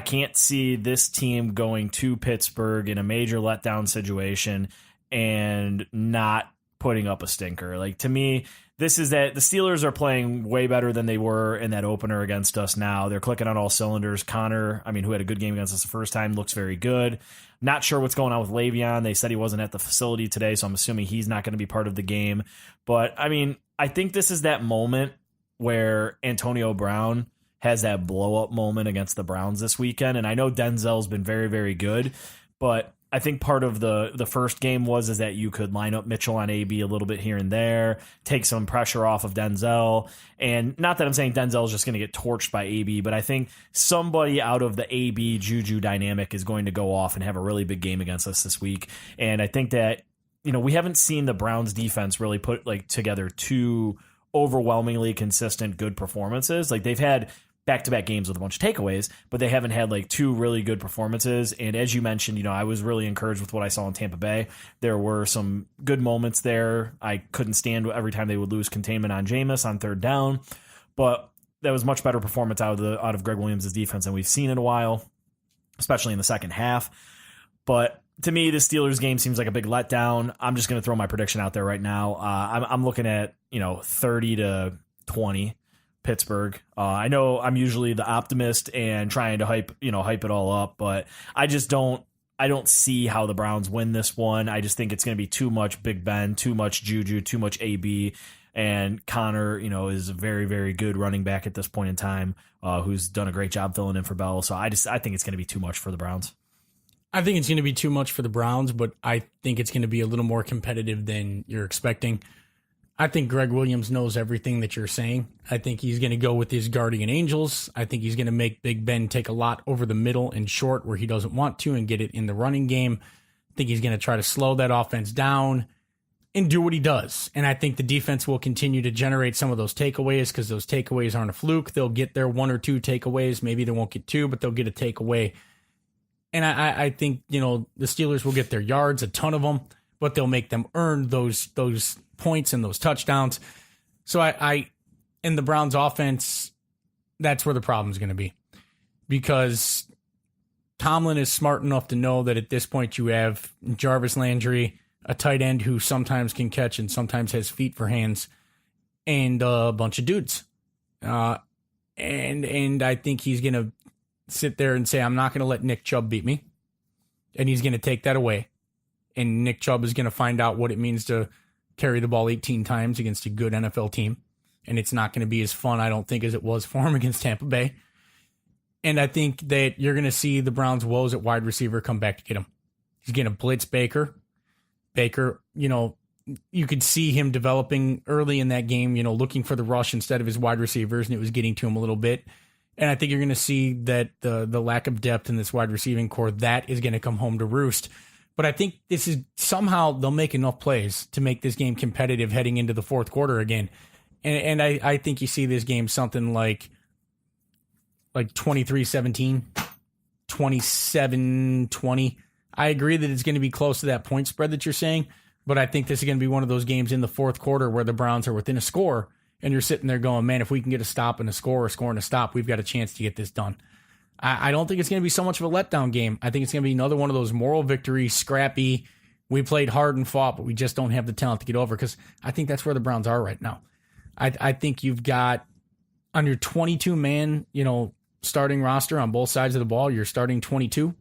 can't see this team going to Pittsburgh in a major letdown situation and not putting up a stinker. To me, this is that the Steelers are playing way better than they were in that opener against us now. They're clicking on all cylinders. Connor, who had a good game against us the first time, looks very good. Not sure what's going on with Le'Veon. They said he wasn't at the facility today, so I'm assuming he's not going to be part of the game. But, I think this is that moment where Antonio Brown has that blow-up moment against the Browns this weekend. And I know Denzel's been very, very good, but I think part of the first game was that you could line up Mitchell on AB a little bit here and there, take some pressure off of Denzel. And not that I'm saying Denzel is just going to get torched by AB, but I think somebody out of the AB Juju dynamic is going to go off and have a really big game against us this week. And I think that, we haven't seen the Browns defense really put together 2 overwhelmingly consistent good performances. They've had back-to-back games with a bunch of takeaways, but they haven't had 2 really good performances. And as you mentioned, I was really encouraged with what I saw in Tampa Bay. There were some good moments there. I couldn't stand every time they would lose containment on Jameis on 3rd down, but that was much better performance out of Greg Williams' defense than we've seen in a while, especially in the second half. But to me, the Steelers game seems like a big letdown. I'm just going to throw my prediction out there right now. I'm looking at 30-20 Pittsburgh. I know I'm usually the optimist and trying to hype it all up, but I don't see how the Browns win this one. I just think it's going to be too much Big Ben, too much Juju, too much AB, and Connor, is a very, very good running back at this point in time, who's done a great job filling in for Bell. So I think it's going to be too much for the Browns. I think it's going to be too much for the Browns, but I think it's going to be a little more competitive than you're expecting. I think Greg Williams knows everything that you're saying. I think he's going to go with his guardian angels. I think he's going to make Big Ben take a lot over the middle and short where he doesn't want to and get it in the running game. I think he's going to try to slow that offense down and do what he does. And I think the defense will continue to generate some of those takeaways because those takeaways aren't a fluke. They'll get their 1 or 2 takeaways. Maybe they won't get 2, but they'll get a takeaway. And I think, the Steelers will get their yards, a ton of them, but they'll make them earn those points and those touchdowns. So in the Browns offense, that's where the problem's going to be, because Tomlin is smart enough to know that at this point you have Jarvis Landry, a tight end who sometimes can catch and sometimes has feet for hands, and a bunch of dudes. And I think he's going to sit there and say, I'm not going to let Nick Chubb beat me. And he's going to take that away. And Nick Chubb is going to find out what it means to carry the ball 18 times against a good NFL team. And it's not going to be as fun, I don't think, as it was for him against Tampa Bay. And I think that you're going to see the Browns' woes at wide receiver come back to get him. He's going to blitz Baker. Baker, you could see him developing early in that game, looking for the rush instead of his wide receivers, and it was getting to him a little bit. And I think you're going to see that the lack of depth in this wide receiving core, that is going to come home to roost. But I think this is somehow they'll make enough plays to make this game competitive heading into the fourth quarter again. And I think you see this game something like 23-17, 27-20. I agree that it's going to be close to that point spread that you're saying, but I think this is going to be one of those games in the fourth quarter where the Browns are within a score, and you're sitting there going, man, if we can get a stop and a score or score and a stop, we've got a chance to get this done. I don't think it's going to be so much of a letdown game. I think it's going to be another one of those moral victories, scrappy. We played hard and fought, but we just don't have the talent to get over, because I think that's where the Browns are right now. I think you've got on your 22-man, starting roster on both sides of the ball, you're starting 22.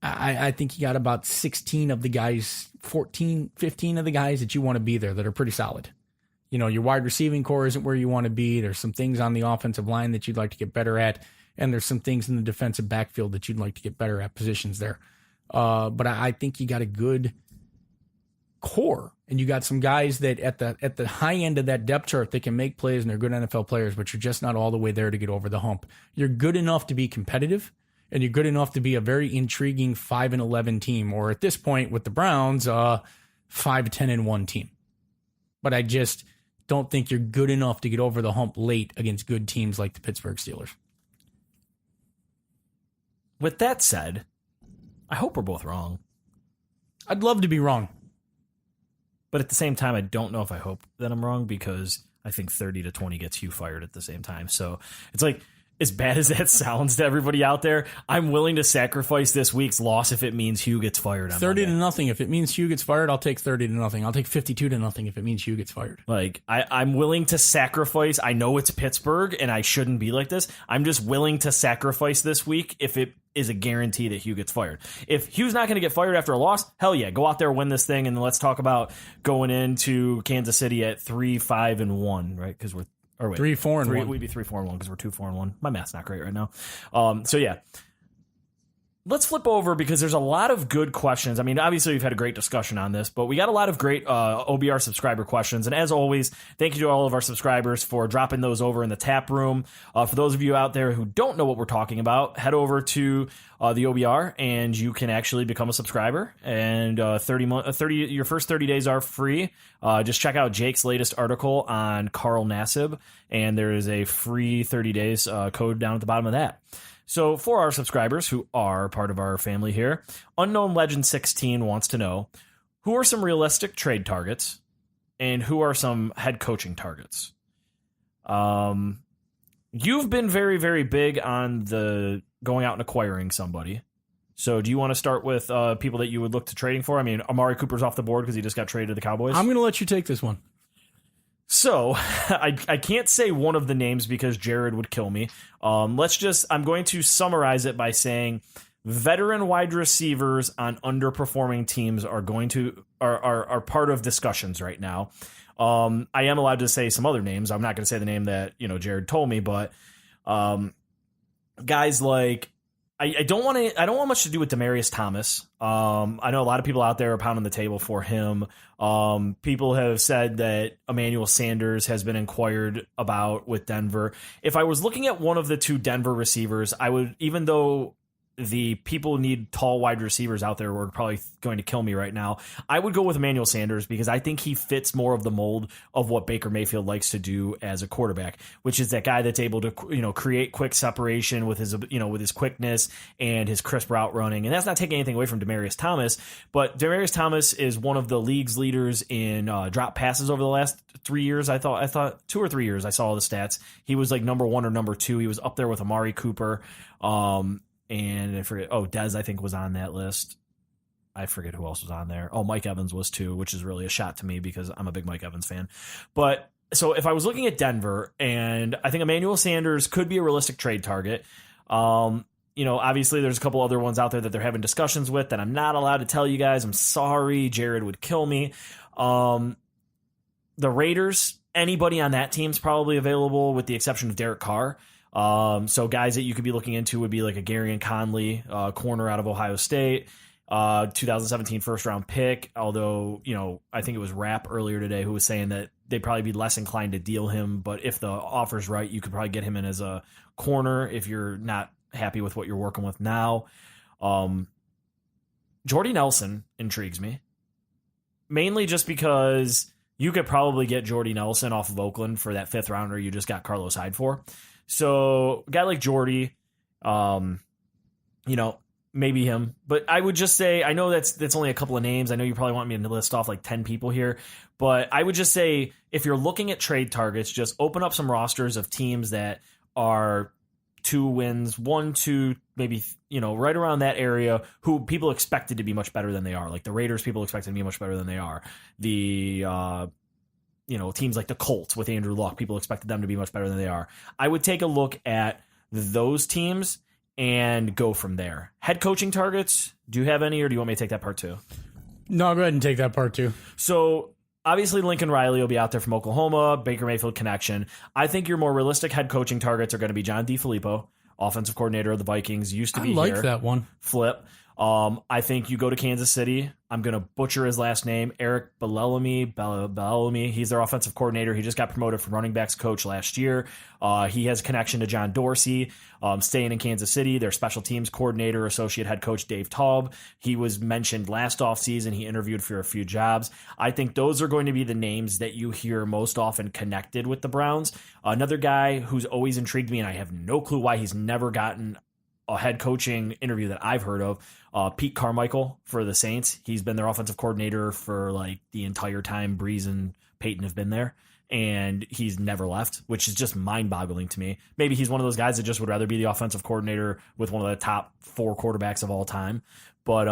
I think you got about 16 of the guys, 14, 15 of the guys that you want to be there that are pretty solid. Your wide receiving core isn't where you want to be. There's some things on the offensive line that you'd like to get better at, and there's some things in the defensive backfield that you'd like to get better at positions there. But I think you got a good core, and you got some guys that at the high end of that depth chart that can make plays, and they're good NFL players, but you're just not all the way there to get over the hump. You're good enough to be competitive, and you're good enough to be a very intriguing 5-11 team, or at this point with the Browns, 5-10-1 team. But I just don't think you're good enough to get over the hump late against good teams like the Pittsburgh Steelers. With that said, I hope we're both wrong. I'd love to be wrong. But at the same time, I don't know if I hope that I'm wrong, because I think 30-20 gets Hue fired at the same time. So it's like, as bad as that sounds to everybody out there, I'm willing to sacrifice this week's loss if it means Hue gets fired. 30-0. If it means Hue gets fired, I'll take 30-0. I'll take 52-0 if it means Hue gets fired. Like, I'm willing to sacrifice. I know it's Pittsburgh and I shouldn't be like this. I'm just willing to sacrifice this week if it is a guarantee that Hue gets fired. If Hue's not going to get fired after a loss, hell yeah, go out there, win this thing, and then let's talk about going into Kansas City at 3-5-1, right? Because we're 3-4-1. We'd be 3-4-1 because we're 2-4-1. My math's not great right now. So yeah, let's flip over, because there's a lot of good questions. I mean, obviously we've had a great discussion on this, but we got a lot of great OBR subscriber questions. And as always, thank you to all of our subscribers for dropping those over in the tap room. For those of you out there who don't know what we're talking about, head over to the OBR and you can actually become a subscriber. And your first 30 days are free. Just check out Jake's latest article on Carl Nassib, and there is a free 30 days code down at the bottom of that. So for our subscribers who are part of our family here, Unknown Legend 16 wants to know, who are some realistic trade targets and who are some head coaching targets? You've been very, very big on the going out and acquiring somebody. So do you want to start with people that you would look to trading for? I mean, Amari Cooper's off the board because he just got traded to the Cowboys. I'm going to let you take this one. So I can't say one of the names because Jared would kill me. I'm going to summarize it by saying veteran wide receivers on underperforming teams are part of discussions right now. I am allowed to say some other names. I'm not going to say the name that Jared told me, but guys like I don't want much to do with Demaryius Thomas. I know a lot of people out there are pounding the table for him. People have said that Emmanuel Sanders has been inquired about with Denver. If I was looking at one of the two Denver receivers, I would, even though the people need tall wide receivers out there who are probably going to kill me right now, I would go with Emmanuel Sanders because I think he fits more of the mold of what Baker Mayfield likes to do as a quarterback, which is that guy that's able to, create quick separation with his quickness and his crisp route running. And that's not taking anything away from Demaryius Thomas, but Demaryius Thomas is one of the league's leaders in drop passes over the last 3 years. I thought 2 or 3 years. I saw all the stats. He was like number 1 or number 2. He was up there with Amari Cooper. And I forget. Oh, Dez, I think, was on that list. I forget who else was on there. Oh, Mike Evans was too, which is really a shot to me because I'm a big Mike Evans fan. But so if I was looking at Denver, and I think Emmanuel Sanders could be a realistic trade target. Obviously there's a couple other ones out there that they're having discussions with that I'm not allowed to tell you guys. I'm sorry. Jared would kill me. The Raiders, anybody on that team's probably available with the exception of Derek Carr. So guys that you could be looking into would be like a Garyon Conley, corner out of Ohio State, 2017 first round pick. Although, I think it was Rapp earlier today who was saying that they'd probably be less inclined to deal him. But if the offer's right, you could probably get him in as a corner if you're not happy with what you're working with now. Jordy Nelson intrigues me, mainly just because you could probably get Jordy Nelson off of Oakland for that 5th rounder you just got Carlos Hyde for. So a guy like Jordy, maybe him. But I would just say, I know that's only a couple of names. I know you probably want me to list off like 10 people here. But I would just say, if you're looking at trade targets, just open up some rosters of teams that are 2 wins, 1, 2, maybe, right around that area, who people expected to be much better than they are. Like the Raiders, people expected to be much better than they are. The teams like the Colts with Andrew Luck, people expected them to be much better than they are. I would take a look at those teams and go from there. Head coaching targets, do you have any, or do you want me to take that part too? No, go ahead and take that part too. So obviously Lincoln Riley will be out there from Oklahoma, Baker Mayfield connection. I think your more realistic head coaching targets are going to be John DeFilippo, offensive coordinator of the Vikings, used to be here. I like that one. Flip. I think you go to Kansas City. I'm going to butcher his last name, Eric Bieniemy. He's their offensive coordinator. He just got promoted from running backs coach last year. He has a connection to John Dorsey, staying in Kansas City. Their special teams coordinator, associate head coach Dave Taub. He was mentioned last offseason. He interviewed for a few jobs. I think those are going to be the names that you hear most often connected with the Browns. Another guy who's always intrigued me, and I have no clue why he's never gotten a head coaching interview that I've heard of, Pete Carmichael for the Saints. He's been their offensive coordinator for like the entire time Breeze and Peyton have been there, and he's never left, which is just mind-boggling to me. Maybe he's one of those guys that just would rather be the offensive coordinator with one of the top 4 quarterbacks of all time. But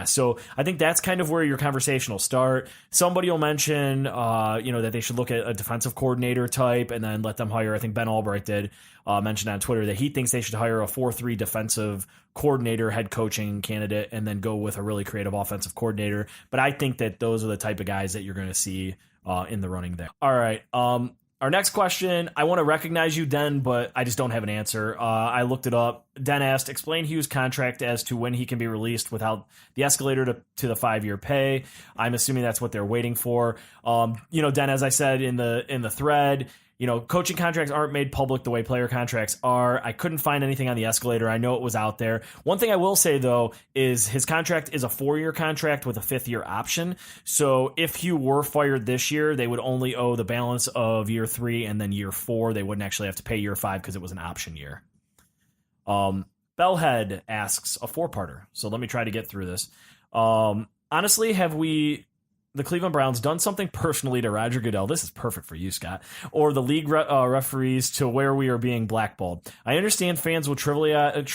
so I think that's kind of where your conversation will start. Somebody will mention, that they should look at a defensive coordinator type and then let them hire. I think Ben Albright did mention on Twitter that he thinks they should hire a 4-3 defensive coordinator, head coaching candidate, and then go with a really creative offensive coordinator. But I think that those are the type of guys that you're going to see in the running there. All right. Our next question, I want to recognize you, Den, but I just don't have an answer. I looked it up. Den asked, explain Hue's contract as to when he can be released without the escalator to the 5-year pay. I'm assuming that's what they're waiting for. Den, as I said in the thread, coaching contracts aren't made public the way player contracts are. I couldn't find anything on the escalator. I know it was out there. One thing I will say, though, is his contract is a 4-year contract with a 5th-year option. So if Hue were fired this year, they would only owe the balance of year 3 and then year 4. They wouldn't actually have to pay year 5 because it was an option year. Bellhead asks a 4-parter. So let me try to get through this. Honestly, have the Cleveland Browns done something personally to Roger Goodell? This is perfect for you, Scott. Or the league referees to where we are being blackballed. I understand fans will trivialize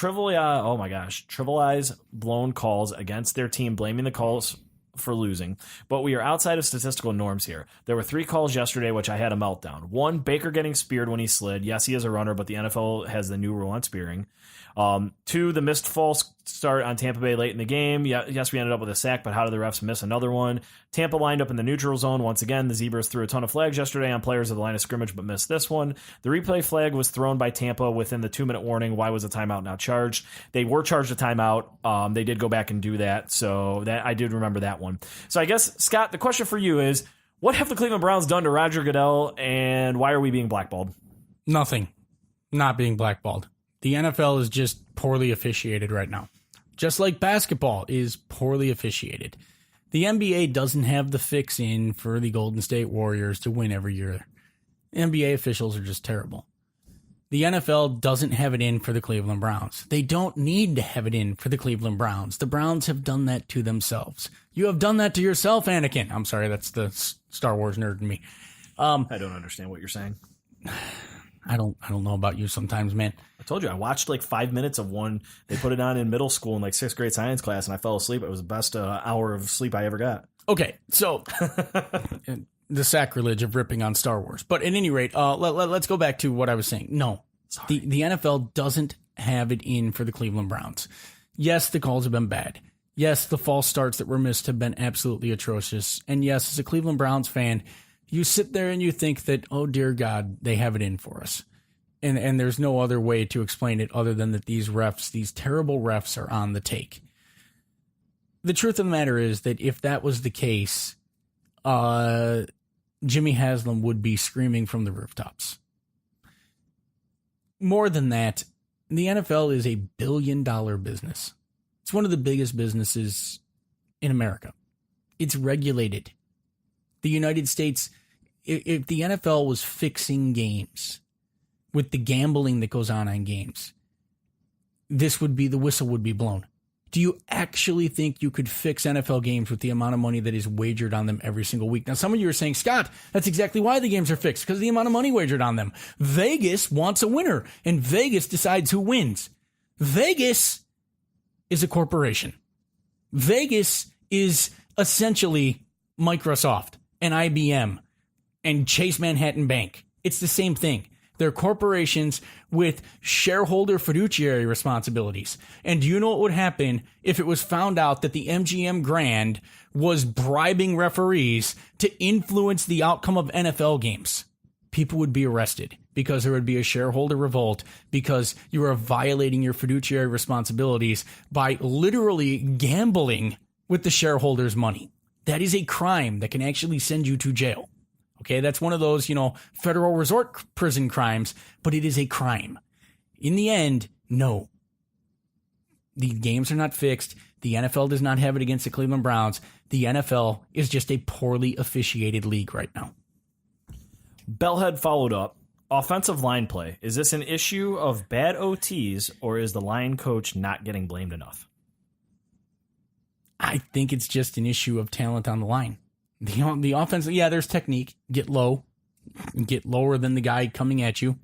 blown calls against their team, blaming the calls for losing, but we are outside of statistical norms here. There were 3 calls yesterday, which I had a meltdown. 1, Baker getting speared when he slid. Yes, he is a runner, but the NFL has the new rule on spearing. 2, the missed false start on Tampa Bay late in the game. Yes, we ended up with a sack, but how did the refs miss another one? Tampa lined up in the neutral zone once again. The Zebras threw a ton of flags yesterday on players of the line of scrimmage, but missed this one. The replay flag was thrown by Tampa within the 2-minute warning. Why was a timeout not charged? They were charged a timeout. They did go back and do that, so that I did remember that one. So I guess, Scott, the question for you is, what have the Cleveland Browns done to Roger Goodell, and why are we being blackballed? Nothing. Not being blackballed. The NFL is just poorly officiated right now. Just like basketball is poorly officiated. The NBA doesn't have the fix in for the Golden State Warriors to win every year. NBA officials are just terrible. The NFL doesn't have it in for the Cleveland Browns. They don't need to have it in for the Cleveland Browns. The Browns have done that to themselves. You have done that to yourself, Anakin. I'm sorry, that's the Star Wars nerd in me. I don't understand what you're saying. I don't know about you sometimes, man. I told you, I watched like 5 minutes of one. They put it on in middle school in like 6th grade science class, and I fell asleep. It was the best hour of sleep I ever got. Okay, so the sacrilege of ripping on Star Wars. But at any rate, let's go back to what I was saying. No, the NFL doesn't have it in for the Cleveland Browns. Yes, the calls have been bad. Yes, the false starts that were missed have been absolutely atrocious. And yes, as a Cleveland Browns fan, you sit there and you think that, oh, dear God, they have it in for us. And there's no other way to explain it other than that these refs, these terrible refs, are on the take. The truth of the matter is that if that was the case, Jimmy Haslam would be screaming from the rooftops. More than that, the NFL is a billion-dollar business. It's one of the biggest businesses in America. It's regulated. The United States, if the NFL was fixing games with the gambling that goes on games, the whistle would be blown. Do you actually think you could fix NFL games with the amount of money that is wagered on them every single week? Now, some of you are saying, Scott, that's exactly why the games are fixed, because of the amount of money wagered on them. Vegas wants a winner, and Vegas decides who wins. Vegas is a corporation. Vegas is essentially Microsoft and IBM and Chase Manhattan Bank. It's the same thing. They're corporations with shareholder fiduciary responsibilities. And do you know what would happen if it was found out that the MGM Grand was bribing referees to influence the outcome of NFL games? People would be arrested because there would be a shareholder revolt because you are violating your fiduciary responsibilities by literally gambling with the shareholders' money. That is a crime that can actually send you to jail. Okay, that's one of those, federal resort prison crimes, but it is a crime. In the end, no. The games are not fixed. The NFL does not have it against the Cleveland Browns. The NFL is just a poorly officiated league right now. Bellhead followed up. Offensive line play. Is this an issue of bad OTs, or is the line coach not getting blamed enough? I think it's just an issue of talent on the line. The offense, yeah, there's technique. Get low. Get lower than the guy coming at you.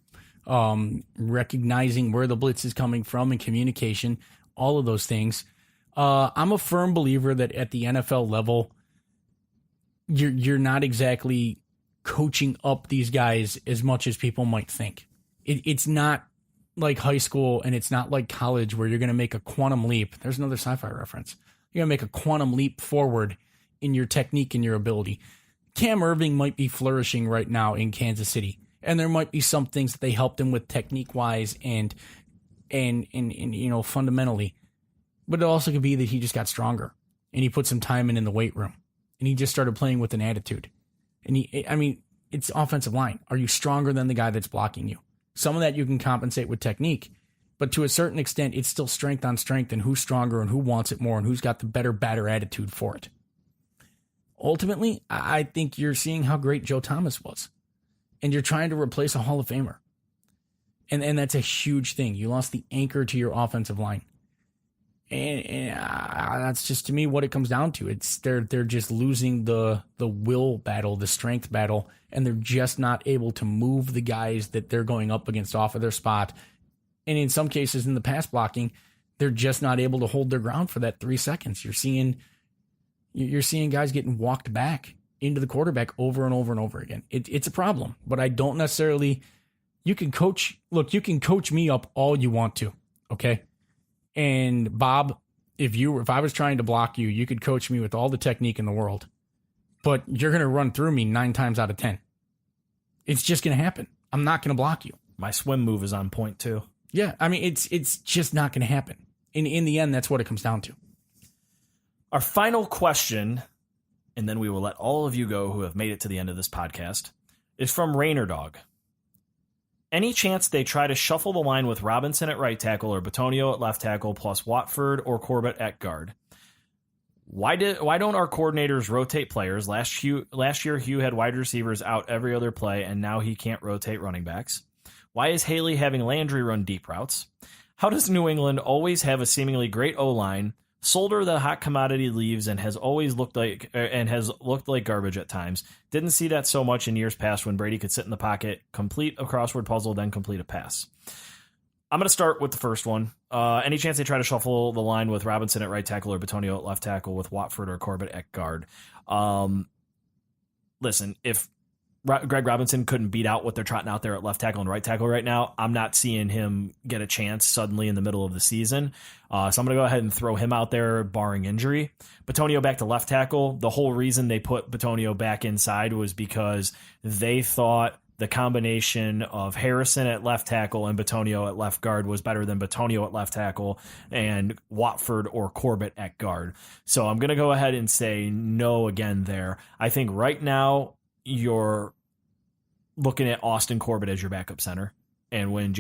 Recognizing where the blitz is coming from and communication. All of those things. I'm a firm believer that at the NFL level, you're not exactly coaching up these guys as much as people might think. It's not like high school and it's not like college where you're going to make a quantum leap. There's another sci-fi reference. You're going to make a quantum leap forward in your technique and your ability. Cam Irving might be flourishing right now in Kansas City, and there might be some things that they helped him with technique-wise and fundamentally. But it also could be that he just got stronger, and he put some time in the weight room, and he just started playing with an attitude. And it's offensive line. Are you stronger than the guy that's blocking you? Some of that you can compensate with technique, but to a certain extent, it's still strength on strength and who's stronger and who wants it more and who's got the better attitude for it. Ultimately, I think you're seeing how great Joe Thomas was, and you're trying to replace a Hall of Famer. And that's a huge thing. You lost the anchor to your offensive line. And that's just, to me, what it comes down to. It's they're just losing the will battle, the strength battle, and they're just not able to move the guys that they're going up against off of their spot. And in some cases, in the pass blocking, they're just not able to hold their ground for that 3 seconds. You're seeing guys getting walked back into the quarterback over and over and over again. It's a problem, but I don't necessarily. You can coach me up all you want to, okay? And Bob, if I was trying to block you, you could coach me with all the technique in the world, but you're going to run through me 9 times out of 10. It's just going to happen. I'm not going to block you. My swim move is on point too. Yeah, I mean, it's just not going to happen. In the end, that's what it comes down to. Our final question, and then we will let all of you go who have made it to the end of this podcast, is from Rainer Dog. Any chance they try to shuffle the line with Robinson at right tackle or Bitonio at left tackle plus Watford or Corbett at guard? Why don't our coordinators rotate players? Last year, Hue had wide receivers out every other play, and now he can't rotate running backs. Why is Haley having Landry run deep routes? How does New England always have a seemingly great O-line, Solder the hot commodity leaves and has looked like garbage at times? Didn't see that so much in years past when Brady could sit in the pocket, complete a crossword puzzle, then complete a pass. I'm going to start with the first one. Any chance they try to shuffle the line with Robinson at right tackle or Bitonio at left tackle with Watford or Corbett at guard? Listen, if Greg Robinson couldn't beat out what they're trotting out there at left tackle and right tackle right now, I'm not seeing him get a chance suddenly in the middle of the season. So I'm going to go ahead and throw him out there, barring injury. Bitonio back to left tackle. The whole reason they put Bitonio back inside was because they thought the combination of Harrison at left tackle and Bitonio at left guard was better than Bitonio at left tackle and Watford or Corbett at guard. So I'm going to go ahead and say no again there. I think right now you're looking at Austin Corbett as your backup center. And when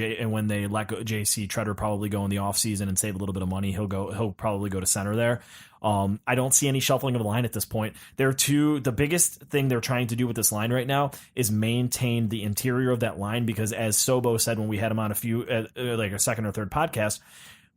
they let go, JC Treader probably go in the offseason and save a little bit of money, he'll probably go to center there. I don't see any shuffling of the line at this point. The biggest thing they're trying to do with this line right now is maintain the interior of that line, because as Sobo said when we had him on like a second or third podcast,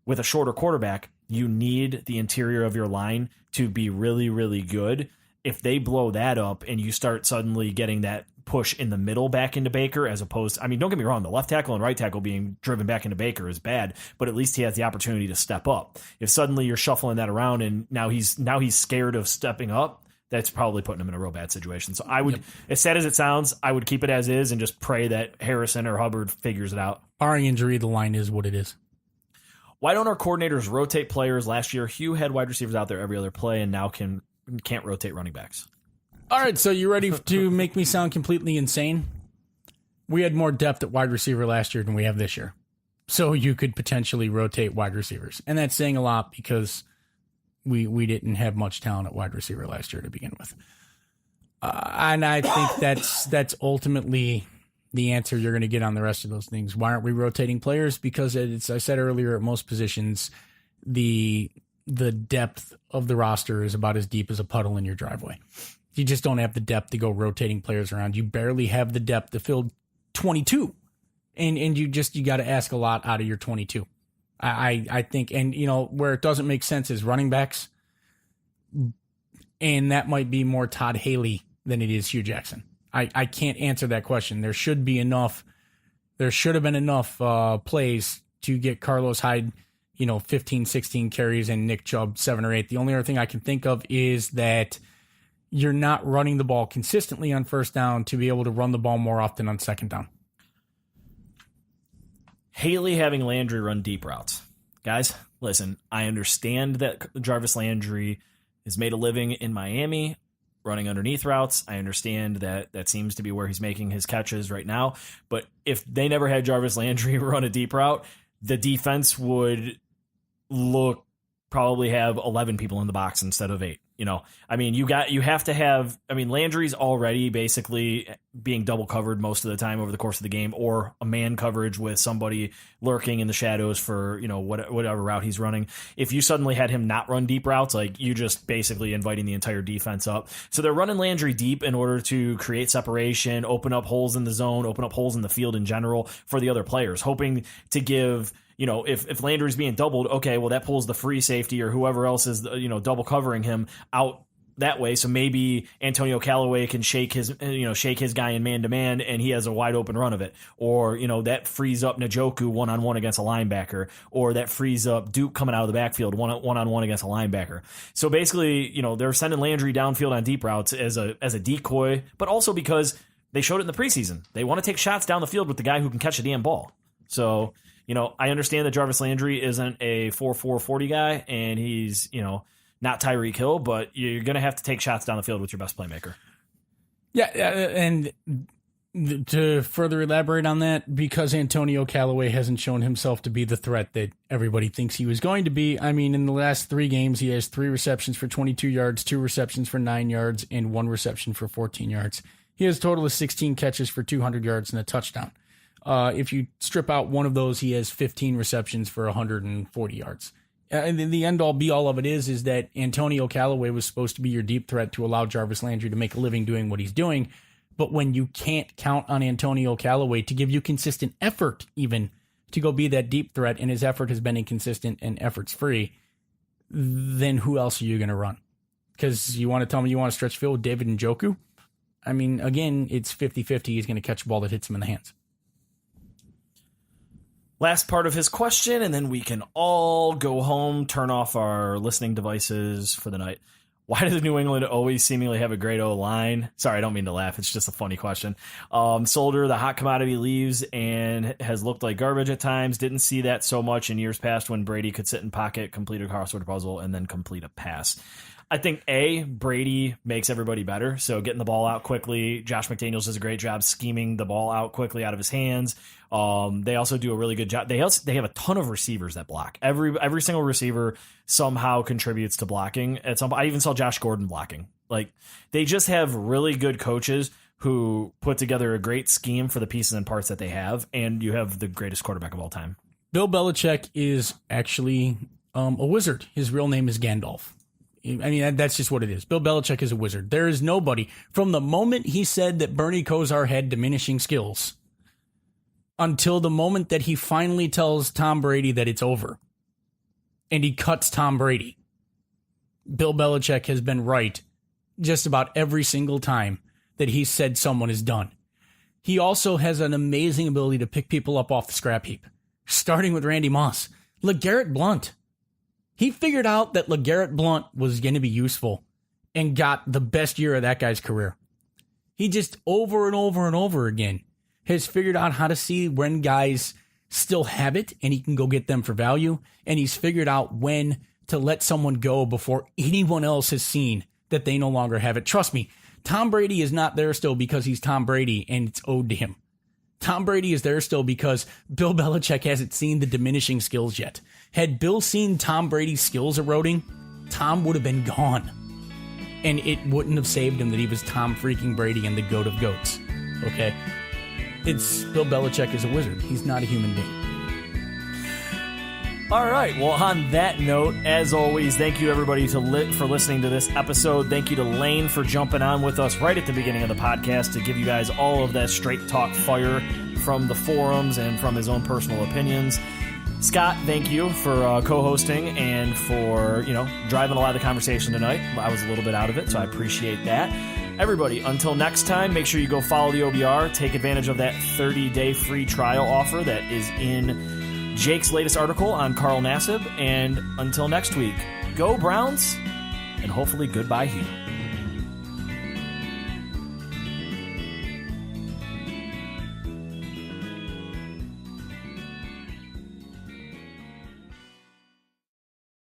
with a shorter quarterback, you need the interior of your line to be really, really good. If they blow that up and you start suddenly getting that push in the middle back into Baker, as opposed to, I mean, don't get me wrong, the left tackle and right tackle being driven back into Baker is bad, but at least he has the opportunity to step up. If suddenly you're shuffling that around and now he's scared of stepping up, that's probably putting him in a real bad situation. So I would, as sad as it sounds, I would keep it as is and just pray that Harrison or Hubbard figures it out. Barring injury, the line is what it is. Why don't our coordinators rotate players? Last year, Hue had wide receivers out there every other play and now can't rotate running backs. All right, so you ready to make me sound completely insane? We had more depth at wide receiver last year than we have this year. So you could potentially rotate wide receivers. And that's saying a lot because we didn't have much talent at wide receiver last year to begin with. And I think that's ultimately the answer you're going to get on the rest of those things. Why aren't we rotating players? Because as I said earlier, at most positions, the depth of the roster is about as deep as a puddle in your driveway. You just don't have the depth to go rotating players around. You barely have the depth to fill 22. And you got to ask a lot out of your 22. I think, and where it doesn't make sense is running backs. And that might be more Todd Haley than it is Hue Jackson. I can't answer that question. There should have been enough plays to get Carlos Hyde, 15, 16 carries and Nick Chubb 7 or 8. The only other thing I can think of is that you're not running the ball consistently on first down to be able to run the ball more often on second down. Haley having Landry run deep routes. Guys, listen, I understand that Jarvis Landry has made a living in Miami running underneath routes. I understand that seems to be where he's making his catches right now. But if they never had Jarvis Landry run a deep route, the defense would probably have 11 people in the box instead of 8. Landry's already basically being double covered most of the time over the course of the game, or a man coverage with somebody lurking in the shadows for, whatever route he's running. If you suddenly had him not run deep routes, like, you just basically inviting the entire defense up. So they're running Landry deep in order to create separation, open up holes in the zone, open up holes in the field in general for the other players, hoping to give, if Landry's being doubled, okay, well, that pulls the free safety or whoever else is, double covering him out that way. So maybe Antonio Callaway can shake his guy in man-to-man and he has a wide open run of it. Or, that frees up Njoku one-on-one against a linebacker, or that frees up Duke coming out of the backfield one-on-one against a linebacker. So basically, they're sending Landry downfield on deep routes as a decoy, but also because they showed it in the preseason. They want to take shots down the field with the guy who can catch a damn ball. So, I understand that Jarvis Landry isn't a 4.4 40 guy, and he's, not Tyreek Hill, but you're going to have to take shots down the field with your best playmaker. Yeah, and to further elaborate on that, because Antonio Callaway hasn't shown himself to be the threat that everybody thinks he was going to be. I mean, in the last 3 games, he has 3 receptions for 22 yards, 2 receptions for 9 yards, and 1 reception for 14 yards. He has a total of 16 catches for 200 yards and a touchdown. If you strip out one of those, he has 15 receptions for 140 yards. And the end-all, be-all of it is that Antonio Callaway was supposed to be your deep threat to allow Jarvis Landry to make a living doing what he's doing. But when you can't count on Antonio Callaway to give you consistent effort even to go be that deep threat, and his effort has been inconsistent and efforts-free, then who else are you going to run? Because you want to tell me you want to stretch field with David Njoku? I mean, again, it's 50-50. He's going to catch a ball that hits him in the hands. Last part of his question, and then we can all go home, turn off our listening devices for the night. Why does New England always seemingly have a great O-line? Sorry, I don't mean to laugh. It's just a funny question. Solder, the hot commodity, leaves and has looked like garbage at times. Didn't see that so much in years past when Brady could sit in pocket, complete a crossword puzzle, and then complete a pass. I think, Brady makes everybody better. So getting the ball out quickly. Josh McDaniels does a great job scheming the ball out quickly out of his hands. They also do a really good job. They have a ton of receivers that block. Every single receiver somehow contributes to blocking. I even saw Josh Gordon blocking. Like, they just have really good coaches who put together a great scheme for the pieces and parts that they have, and you have the greatest quarterback of all time. Bill Belichick is actually a wizard. His real name is Gandalf. I mean, that's just what it is. Bill Belichick is a wizard. There is nobody, from the moment he said that Bernie Kosar had diminishing skills until the moment that he finally tells Tom Brady that it's over and he cuts Tom Brady, Bill Belichick has been right just about every single time that he said someone is done. He also has an amazing ability to pick people up off the scrap heap, starting with Randy Moss. LeGarrette Blount. He figured out that LeGarrette Blount was going to be useful and got the best year of that guy's career. He just over and over and over again has figured out how to see when guys still have it and he can go get them for value. And he's figured out when to let someone go before anyone else has seen that they no longer have it. Trust me, Tom Brady is not there still because he's Tom Brady and it's owed to him. Tom Brady is there still because Bill Belichick hasn't seen the diminishing skills yet. Had Bill seen Tom Brady's skills eroding, Tom would have been gone. And it wouldn't have saved him that he was Tom freaking Brady and the GOAT of GOATs. Okay? It's Bill Belichick is a wizard. He's not a human being. All right. Well, on that note, as always, thank you everybody for listening to this episode. Thank you to Lane for jumping on with us right at the beginning of the podcast to give you guys all of that straight talk fire from the forums and from his own personal opinions. Scott, thank you for co-hosting and for, driving a lot of the conversation tonight. I was a little bit out of it, so I appreciate that. Everybody, until next time, make sure you go follow the OBR. Take advantage of that 30-day free trial offer that is in Jake's latest article on Carl Nassib. And until next week, go Browns, and hopefully goodbye Hue.